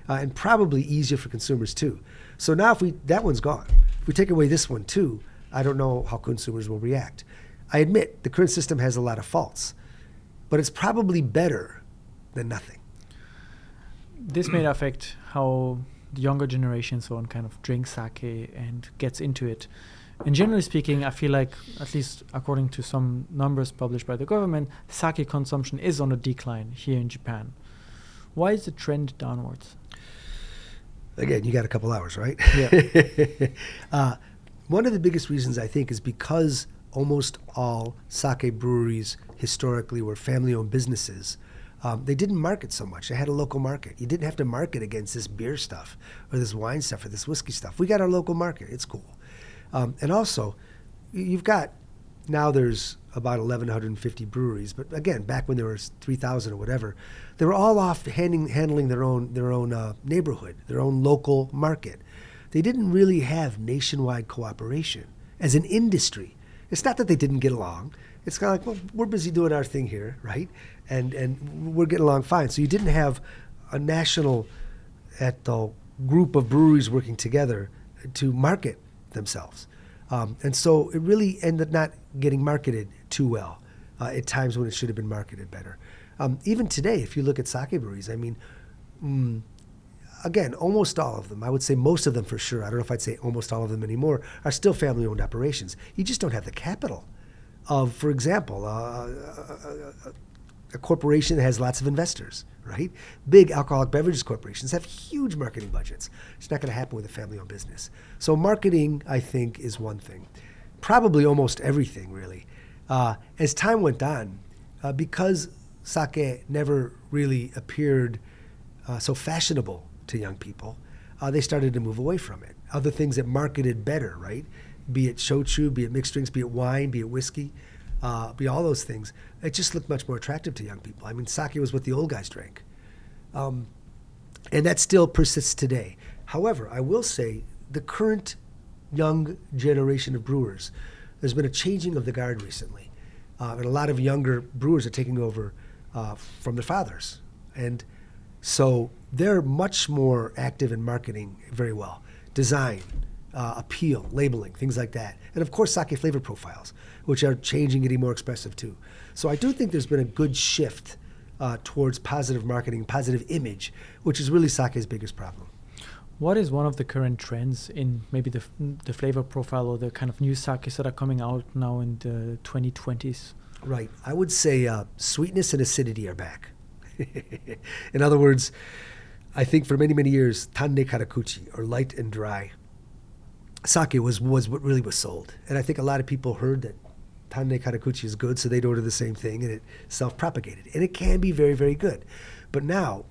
and probably easier for consumers too. So now that one's gone. If we take away this one too, I don't know how consumers will react. I admit the current system has a lot of faults, but it's probably better than nothing. This may affect how the younger generation so on kind of drinks sake and gets into it. And generally speaking, I feel like, at least according to some numbers published by the government, sake consumption is on a decline here in Japan. Why is the trend downwards? Again, you got a couple hours, right? Yeah. One of the biggest reasons, I think, is because almost all sake breweries historically were family-owned businesses. They didn't market so much. They had a local market. You didn't have to market against this beer stuff or this wine stuff or this whiskey stuff. We got our local market. It's cool. And also, you've got, now there's about 1,150 breweries, but again, back when there was 3,000 or whatever, they were all off handling their own neighborhood, their own local market. They didn't really have nationwide cooperation as an industry. It's not that they didn't get along. It's kind of like, well, we're busy doing our thing here, right? And we're getting along fine. So you didn't have a national group of breweries working together to market themselves. And so it really ended not getting marketed too well at times when it should have been marketed better. Even today, if you look at sake breweries, I mean, again, almost all of them, I would say most of them for sure, I don't know if I'd say almost all of them anymore, are still family-owned operations. You just don't have the capital of, for example, a corporation that has lots of investors, right? Big alcoholic beverages corporations have huge marketing budgets. It's not going to happen with a family-owned business. So marketing, I think, is one thing. Probably almost everything, really. As time went on, because sake never really appeared so fashionable to young people, they started to move away from it. Other things that marketed better, right? Be it shochu, be it mixed drinks, be it wine, be it whiskey, be all those things. It just looked much more attractive to young people. I mean, sake was what the old guys drank. And that still persists today. However, I will say the current young generation of brewers, there's been a changing of the guard recently. And a lot of younger brewers are taking over from their fathers. And so they're much more active in marketing very well. Design, appeal, labeling, things like that. And of course, sake flavor profiles, which are changing, getting more expressive too. So I do think there's been a good shift towards positive marketing, positive image, which is really sake's biggest problem. What is one of the current trends in maybe the flavor profile or the kind of new sakes that are coming out now in the 2020s? Right. I would say sweetness and acidity are back. In other words, I think for many, many years, tande karakuchi, or light and dry, sake was what really was sold. And I think a lot of people heard that tande karakuchi is good, so they'd order the same thing, and it self-propagated. And it can be very, very good. But now,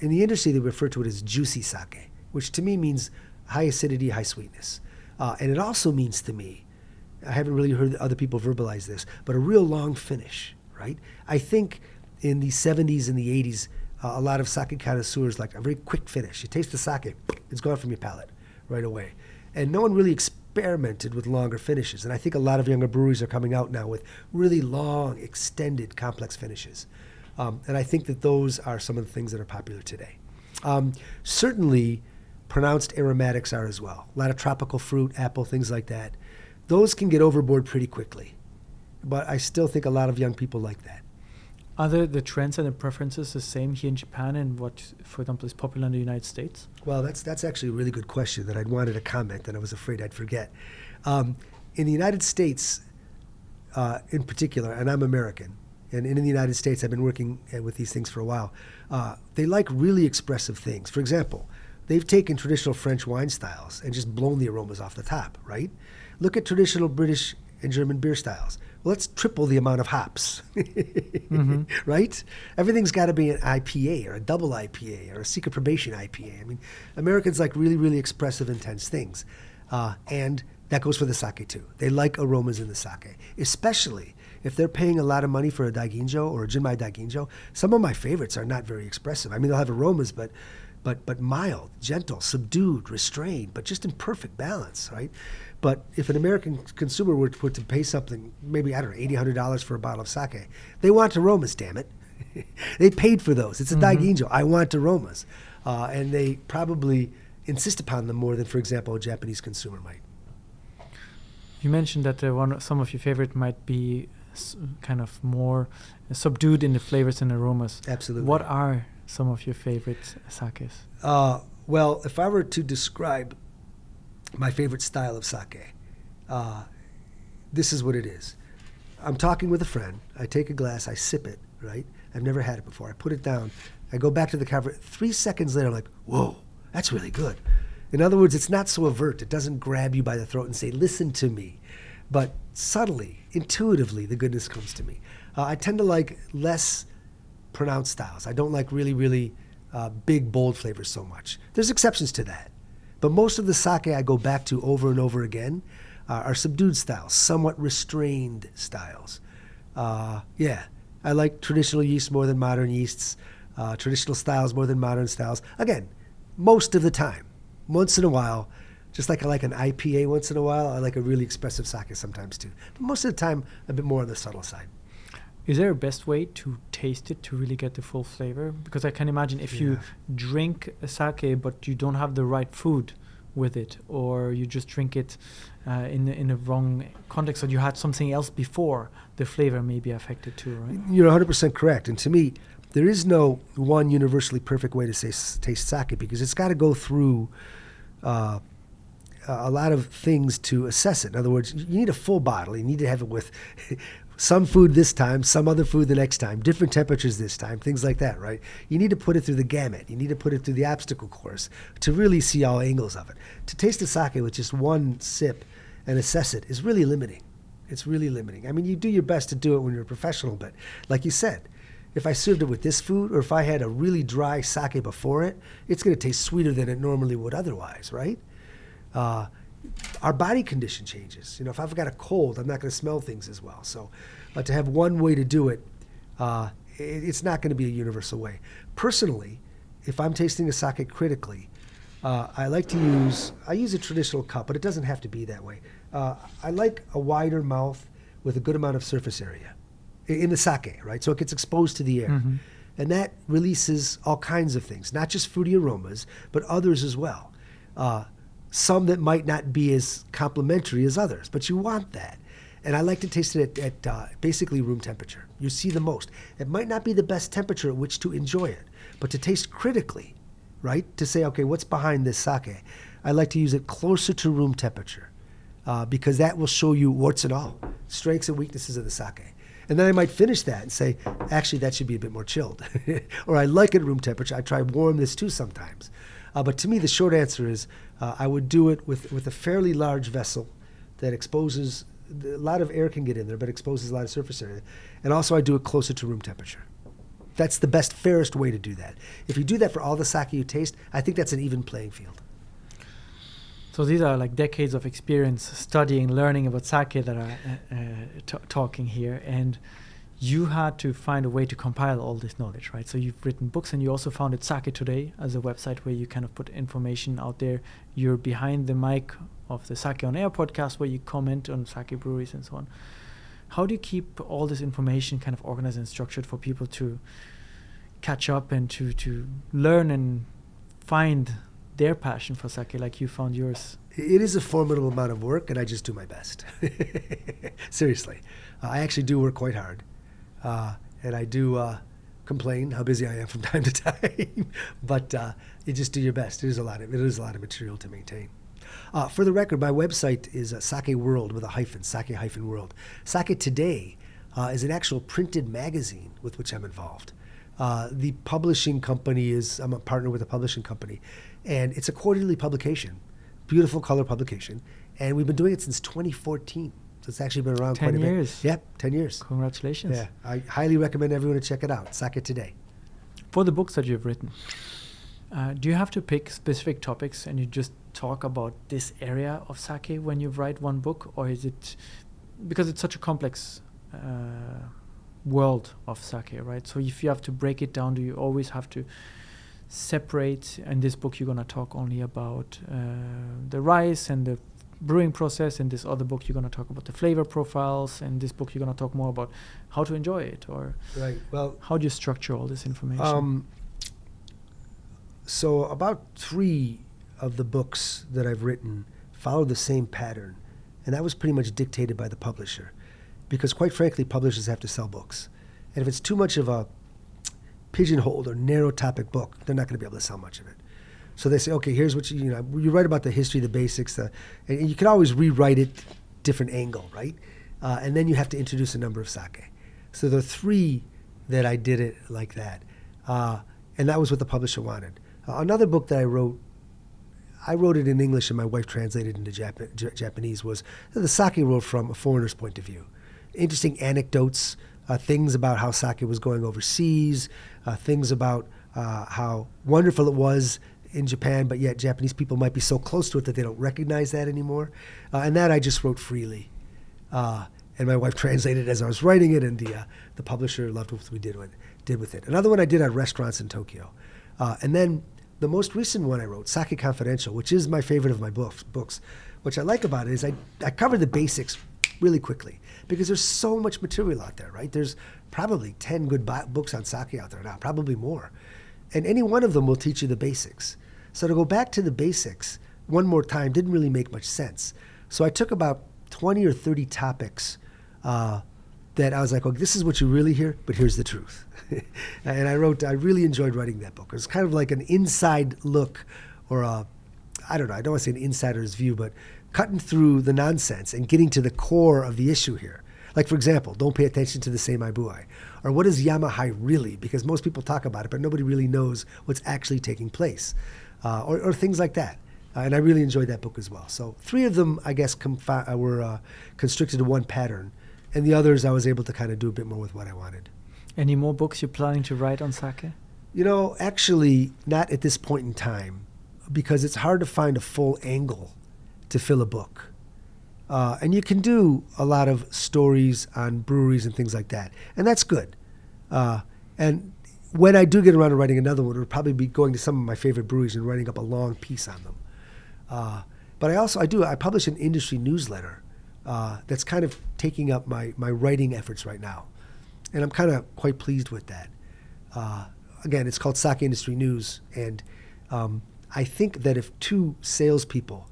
in the industry, they refer to it as juicy sake, which to me means high acidity, high sweetness. And it also means to me, I haven't really heard other people verbalize this, but a real long finish, right? I think in the 70s and the 80s, a lot of sake connoisseurs like a very quick finish. You taste the sake, it's gone from your palate right away. And no one really experimented with longer finishes. And I think a lot of younger breweries are coming out now with really long, extended, complex finishes. And I think that those are some of the things that are popular today. Certainly, pronounced aromatics are as well. A lot of tropical fruit, apple, things like that. Those can get overboard pretty quickly. But I still think a lot of young people like that. Are the trends and the preferences the same here in Japan and what, for example, is popular in the United States? Well, that's actually a really good question that I'd wanted to comment and I was afraid I'd forget. In the United States, in particular, and I'm American, and in the United States, I've been working with these things for a while, they like really expressive things. For example, they've taken traditional French wine styles and just blown the aromas off the top, right? Look at traditional British and German beer styles. Well, let's triple the amount of hops, right? Everything's got to be an IPA or a double IPA or a secret probation IPA. I mean, Americans like really, really expressive, intense things. And that goes for the sake too. They like aromas in the sake, especially if they're paying a lot of money for a daiginjo or a Jinmai daiginjo. Some of my favorites are not very expressive. I mean, they'll have aromas, but mild, gentle, subdued, restrained, but just in perfect balance, right? But if an American consumer were to pay something, maybe, I don't know, $80, $100 for a bottle of sake, they want aromas, damn it. They paid for those. It's a daiginjo. I want aromas. And they probably insist upon them more than, for example, a Japanese consumer might. You mentioned that some of your favorite might be kind of more subdued in the flavors and aromas. Absolutely. What are some of your favorite sakes? Well, if I were to describe my favorite style of sake, this is what it is. I'm talking with a friend. I take a glass, I sip it, right? I've never had it before. I put it down. I go back to the cover. 3 seconds later, I'm like, whoa, that's really good. In other words, it's not so overt. It doesn't grab you by the throat and say, listen to me. But subtly, intuitively, the goodness comes to me. I tend to like less pronounced styles. I don't like really, really big, bold flavors so much. There's exceptions to that. But most of the sake I go back to over and over again are subdued styles, somewhat restrained styles. Yeah, I like traditional yeast more than modern yeasts, traditional styles more than modern styles. Again, most of the time. Once in a while, just like I like an IPA once in a while, I like a really expressive sake sometimes too. But most of the time, a bit more on the subtle side. Is there a best way to taste it to really get the full flavor? Because I can imagine if you drink a sake but you don't have the right food with it, or you just drink it in the wrong context, or you had something else before, the flavor may be affected too, right? You're 100% correct. And to me, there is no one universally perfect way to taste sake because it's got to go through a lot of things to assess it. In other words, you need a full bottle. You need to have it with some food this time, some other food the next time, different temperatures this time, things like that, right? You need to put it through the gamut. You need to put it through the obstacle course to really see all angles of it. To taste a sake with just one sip and assess it is really limiting. It's really limiting. I mean, you do your best to do it when you're a professional, but like you said, if I served it with this food or if I had a really dry sake before it, it's going to taste sweeter than it normally would otherwise, right? Our body condition changes. You know, if I've got a cold, I'm not going to smell things as well. So to have one way to do it, it's not going to be a universal way. Personally, if I'm tasting a sake critically, I use a traditional cup, but it doesn't have to be that way. I like a wider mouth with a good amount of surface area in the sake, right? So it gets exposed to the air. Mm-hmm. And that releases all kinds of things, not just fruity aromas, but others as well. Some that might not be as complementary as others, but you want that. And I like to taste it at basically room temperature. You see the most. It might not be the best temperature at which to enjoy it, but to taste critically, right? To say, okay, what's behind this sake? I like to use it closer to room temperature because that will show you warts and all, strengths and weaknesses of the sake. And then I might finish that and say, actually, that should be a bit more chilled. Or I like it at room temperature. I try warm this too sometimes. But to me, the short answer is I would do it with a fairly large vessel that exposes, a lot of air can get in there, but exposes a lot of surface area. And also I do it closer to room temperature. That's the best, fairest way to do that. If you do that for all the sake you taste, I think that's an even playing field. So these are like decades of experience studying, learning about sake that are talking here. And you had to find a way to compile all this knowledge, right? So you've written books, and you also founded Sake Today as a website where you kind of put information out there. You're behind the mic of the Sake on Air podcast where you comment on sake breweries and so on. How do you keep all this information kind of organized and structured for people to catch up and to learn and find their passion for sake like you found yours? It is a formidable amount of work, and I just do my best. Seriously. I actually do work quite hard. And I do complain how busy I am from time to time. But you just do your best. It is a lot of material to maintain. For the record, my website is Sake World with a hyphen, Sake-World. Sake Today is an actual printed magazine with which I'm involved. The publishing company I'm a partner with a publishing company, and it's a quarterly publication, beautiful color publication, and we've been doing it since 2014. So it's actually been around 10 quite a years. bit. Yep, 10 years. Congratulations. Yeah, I highly recommend everyone to check it out, Sake Today. For the books that you've written, do you have to pick specific topics and you just talk about this area of sake when you write one book, or is it because it's such a complex world of sake, right? So if you have to break it down, do you always have to separate? In this book, you're going to talk only about the rice and the brewing process. In this other book, you're going to talk about the flavor profiles. In this book, you're going to talk more about how to enjoy it, or right. Well, how do you structure all this information? So about 3 of the books that I've written follow the same pattern, and that was pretty much dictated by the publisher, because quite frankly, publishers have to sell books, and if it's too much of a pigeonholed or narrow topic book, they're not going to be able to sell much of it. So they say, okay, here's what you write about the history, the basics, and you can always rewrite it different angle, right? And then you have to introduce a number of sake. So there are 3 that I did it like that, and that was what the publisher wanted. Another book that I wrote it in English and my wife translated it into Japanese, was the sake world from a foreigner's point of view. Interesting anecdotes, things about how sake was going overseas, things about how wonderful it was in Japan, but yet Japanese people might be so close to it that they don't recognize that anymore. And that I just wrote freely. And my wife translated it as I was writing it, and the publisher loved what we did with it. Another one I did on restaurants in Tokyo. And then the most recent one I wrote, Sake Confidential, which is my favorite of my books. What I like about it is I cover the basics really quickly, because there's so much material out there, right? There's probably 10 good books on sake out there now, probably more. And any one of them will teach you the basics. So to go back to the basics one more time didn't really make much sense. So I took about 20 or 30 topics that I was like, oh, this is what you really hear, but here's the truth. And I really enjoyed writing that book. It was kind of like an inside look, or I don't want to say an insider's view, but cutting through the nonsense and getting to the core of the issue here. Like, for example, don't pay attention to the Seimai Buai. Or what is Yamahai really? Because most people talk about it, but nobody really knows what's actually taking place. Or things like that. And I really enjoyed that book as well. So 3 of them, I guess, were constricted to one pattern. And the others, I was able to kind of do a bit more with what I wanted. Any more books you're planning to write on sake? Actually, not at this point in time, because it's hard to find a full angle to fill a book. And you can do a lot of stories on breweries and things like that. And that's good. And when I do get around to writing another one, it'll probably be going to some of my favorite breweries and writing up a long piece on them. But I publish an industry newsletter that's kind of taking up my writing efforts right now. And I'm kind of quite pleased with that. Again, it's called Sake Industry News. And I think that if 2 salespeople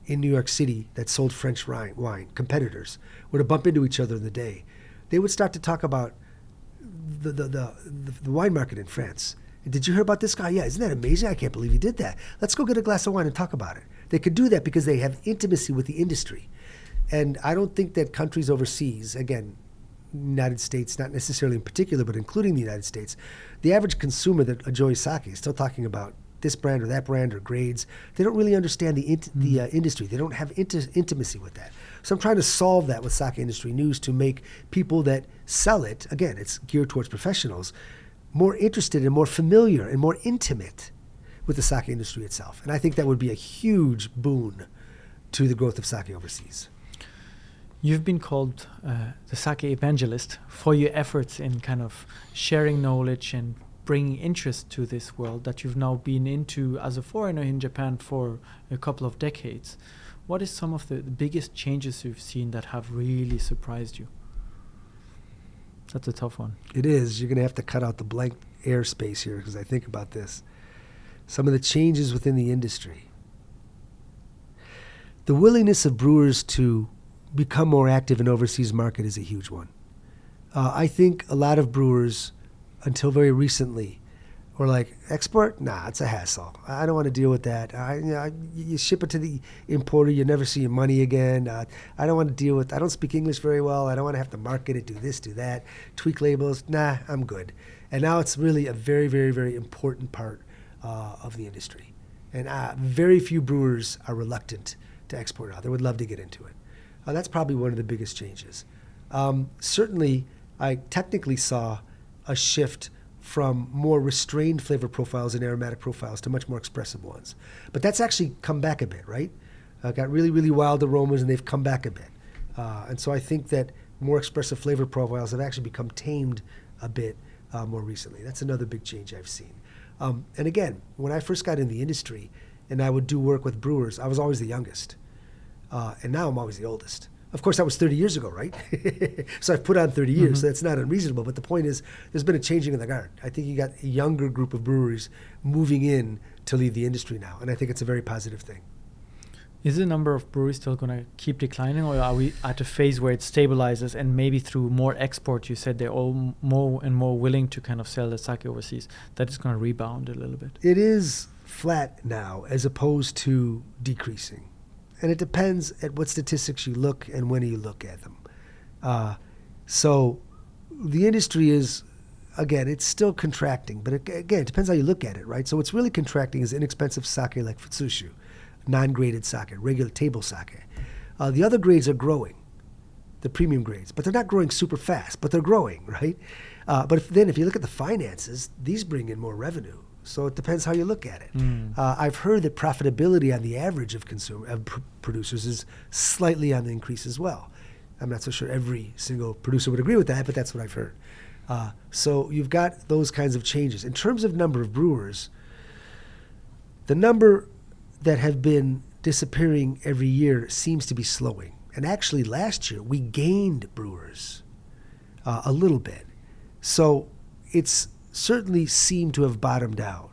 in New York City that sold French wine, competitors, were to bump into each other in the day, they would start to talk about the wine market in France. Did you hear about this guy? Yeah, isn't that amazing? I can't believe he did that. Let's go get a glass of wine and talk about it. They could do that because they have intimacy with the industry. And I don't think that countries overseas, again, United States, not necessarily in particular, but including the United States, the average consumer that enjoys sake is still talking about this brand or that brand or grades. They don't really understand the industry. They don't have intimacy with that. So I'm trying to solve that with Sake Industry News to make people that sell it, again, it's geared towards professionals, more interested and more familiar and more intimate with the sake industry itself. And I think that would be a huge boon to the growth of sake overseas. You've been called the sake evangelist for your efforts in kind of sharing knowledge and bringing interest to this world that you've now been into as a foreigner in Japan for a couple of decades. What is some of the biggest changes you've seen that have really surprised you? That's a tough one. It is. You're going to have to cut out the blank airspace here because I think about this. Some of the changes within the industry. The willingness of brewers to become more active in overseas market is a huge one. I think a lot of brewers, until very recently, were like, export? Nah, it's a hassle. I don't want to deal with that. You ship it to the importer, you never see your money again. I don't want to deal with, I don't speak English very well. I don't want to have to market it, do this, do that, tweak labels. Nah, I'm good. And now it's really a very, very, very important part of the industry. And very few brewers are reluctant to export out. They would love to get into it. That's probably one of the biggest changes. Certainly, I technically saw a shift from more restrained flavor profiles and aromatic profiles to much more expressive ones. But that's actually come back a bit, right? Got really, really wild aromas, and they've come back a bit. And so I think that more expressive flavor profiles have actually become tamed a bit more recently. That's another big change I've seen. And again, when I first got in the industry and I would do work with brewers, I was always the youngest. And now I'm always the oldest. Of course, that was 30 years ago, right? So I've put on 30 years, so that's not unreasonable. But the point is, there's been a changing of the guard. I think you got a younger group of breweries moving in to lead the industry now, and I think it's a very positive thing. Is the number of breweries still going to keep declining, or are we at a phase where it stabilizes and maybe through more export, you said they're all more and more willing to kind of sell the sake overseas, that it's going to rebound a little bit? It is flat now as opposed to decreasing. And it depends at what statistics you look and when you look at them. So the industry is, again, it's still contracting. But again, it depends how you look at it, right? So what's really contracting is inexpensive sake like futsushu, non-graded sake, regular table sake. The other grades are growing, the premium grades. But they're not growing super fast, but they're growing, right? But if you look at the finances, these bring in more revenue. So it depends how you look at it. I've heard that profitability on the average of producers is slightly on the increase as well. I'm not so sure every single producer would agree with that, but that's what I've heard. So you've got those kinds of changes. In terms of number of brewers, the number that have been disappearing every year seems to be slowing. And actually last year we gained brewers a little bit. So it's certainly seem to have bottomed out.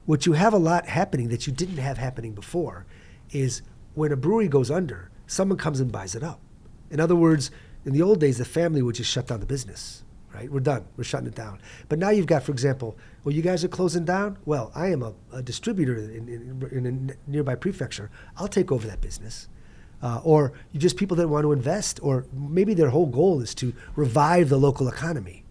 What you have a lot happening that you didn't have happening before is when a brewery goes under, someone comes and buys it up. In other words, in the old days, the family would just shut down the business, right? We're done. We're shutting it down. But now you've got, for example, well, you guys are closing down? Well, I am a distributor in a nearby prefecture. I'll take over that business. Or you just people that want to invest, or maybe their whole goal is to revive the local economy.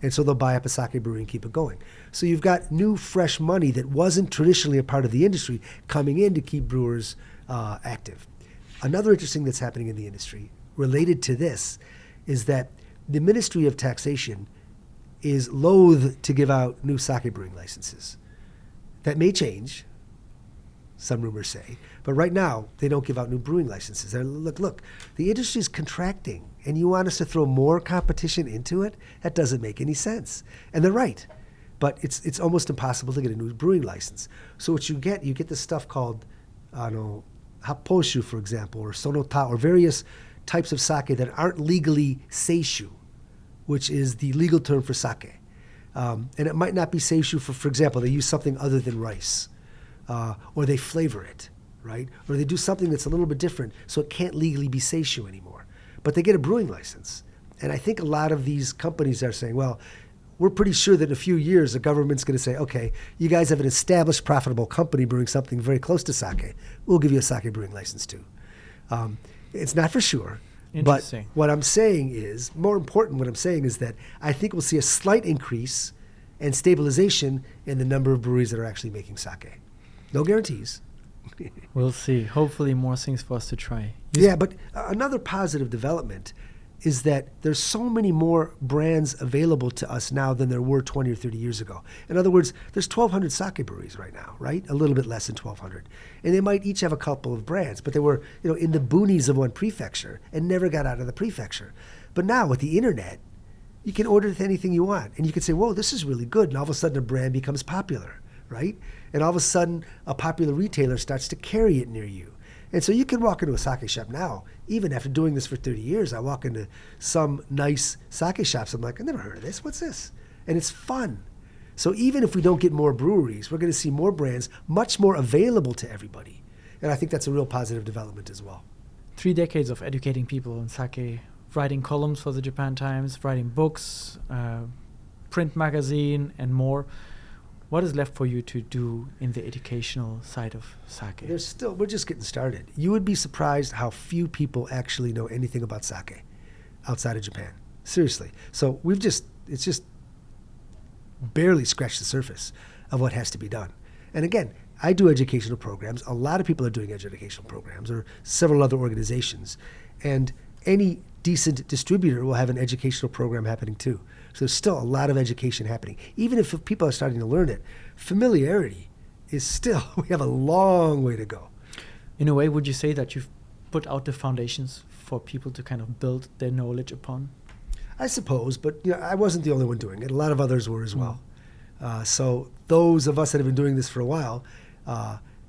And so they'll buy up a sake brewery and keep it going. So you've got new, fresh money that wasn't traditionally a part of the industry coming in to keep brewers active. Another interesting that's happening in the industry related to this is that the Ministry of Taxation is loath to give out new sake brewing licenses. That may change, some rumors say, but right now they don't give out new brewing licenses. They're, look, the industry is contracting, and you want us to throw more competition into it? That doesn't make any sense. And they're right, but it's almost impossible to get a new brewing license. So what you get this stuff called, happoshu, for example, or sonota, or various types of sake that aren't legally seishu, which is the legal term for sake. And it might not be seishu for example, they use something other than rice, or they flavor it, right? Or they do something that's a little bit different, so it can't legally be seishu anymore. But they get a brewing license. And I think a lot of these companies are saying, well, we're pretty sure that in a few years the government's going to say, okay, you guys have an established, profitable company brewing something very close to sake. We'll give you a sake brewing license too. It's not for sure. But what I'm saying is, more important, what I'm saying is that I think we'll see a slight increase and stabilization in the number of breweries that are actually making sake. No guarantees. We'll see. Hopefully more things for us to try. Yeah, but another positive development is that there's so many more brands available to us now than there were 20 or 30 years ago. In other words, there's 1,200 sake breweries right now, right? A little bit less than 1,200. And they might each have a couple of brands, but they were, in the boonies of one prefecture and never got out of the prefecture. But now with the internet, you can order anything you want. And you can say, whoa, this is really good. And all of a sudden a brand becomes popular, right? And all of a sudden a popular retailer starts to carry it near you. And so you can walk into a sake shop now, even after doing this for 30 years. I walk into some nice sake shops. I'm like, I never heard of this. What's this? And it's fun. So even if we don't get more breweries, we're going to see more brands, much more available to everybody. And I think that's a real positive development as well. 3 decades of educating people on sake, writing columns for the Japan Times, writing books, print magazine, and more. What is left for you to do in the educational side of sake? We're just getting started. You would be surprised how few people actually know anything about sake outside of Japan. Seriously. So it's just barely scratched the surface of what has to be done. And again, I do educational programs. A lot of people are doing educational programs, or several other organizations. And any decent distributor will have an educational program happening too. So there's still a lot of education happening. Even if people are starting to learn it, familiarity is still, we have a long way to go. In a way, would you say that you've put out the foundations for people to kind of build their knowledge upon? I suppose, but I wasn't the only one doing it. A lot of others were as well. So those of us that have been doing this for a while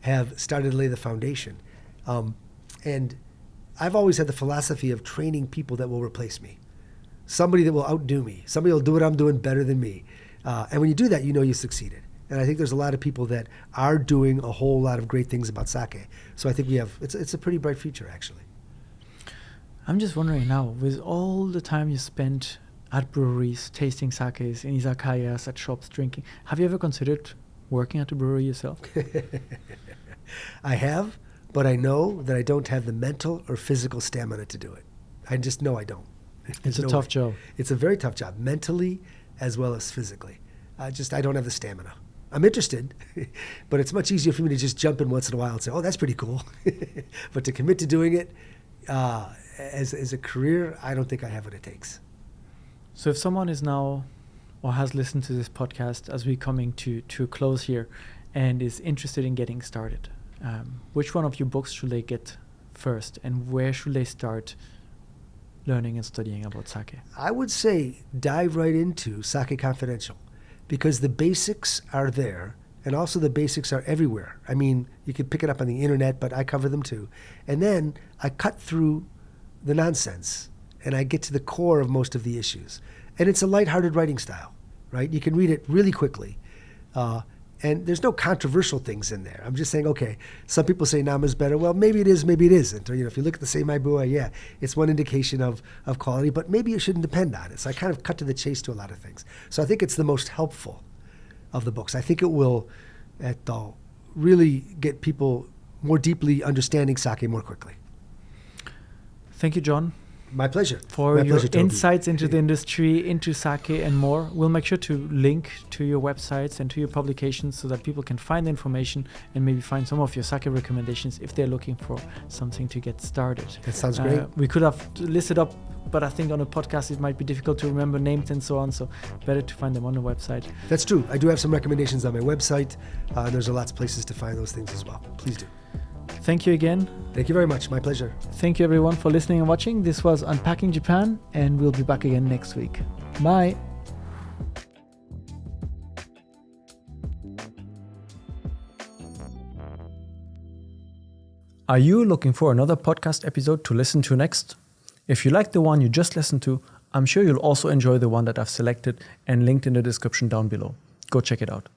have started to lay the foundation. And I've always had the philosophy of training people that will replace me. Somebody that will outdo me. Somebody will do what I'm doing better than me. And when you do that, you succeeded. And I think there's a lot of people that are doing a whole lot of great things about sake. So I think it's a pretty bright future, actually. I'm just wondering now, with all the time you spent at breweries, tasting sakes, in izakayas, at shops, drinking, have you ever considered working at a brewery yourself? I have, but I know that I don't have the mental or physical stamina to do it. I just know I don't. It's a tough job. It's a very tough job, mentally as well as physically. I don't have the stamina. I'm interested, but it's much easier for me to just jump in once in a while and say, oh, that's pretty cool. But to commit to doing it as a career, I don't think I have what it takes. So if someone is now or has listened to this podcast as we're coming to a close here and is interested in getting started, which one of your books should they get first, and where should they start learning and studying about sake? I would say dive right into Sake Confidential, because the basics are there, and also the basics are everywhere. I mean, you can pick it up on the internet, but I cover them too. And then I cut through the nonsense, and I get to the core of most of the issues. And it's a lighthearted writing style, right? You can read it really quickly. And there's no controversial things in there. I'm just saying, okay, some people say Nama's better. Well, maybe it is, maybe it isn't. Or, if you look at the Seimai Bua, yeah, it's one indication of quality, but maybe you shouldn't depend on it. So I kind of cut to the chase to a lot of things. So I think it's the most helpful of the books. I think it will really get people more deeply understanding sake more quickly. Thank you, John. My pleasure. For your insights into the industry, into sake and more. We'll make sure to link to your websites and to your publications so that people can find the information and maybe find some of your sake recommendations if they're looking for something to get started. That sounds great. We could have listed up, but I think on a podcast it might be difficult to remember names and so on, so better to find them on the website. That's true. I do have some recommendations on my website. There's lots of places to find those things as well. Please do. Thank you again. Thank you very much. My pleasure. Thank you everyone for listening and watching. This was Unpacking Japan, and we'll be back again next week. Bye. Are you looking for another podcast episode to listen to next? If you like the one you just listened to, I'm sure you'll also enjoy the one that I've selected and linked in the description down below. Go check it out.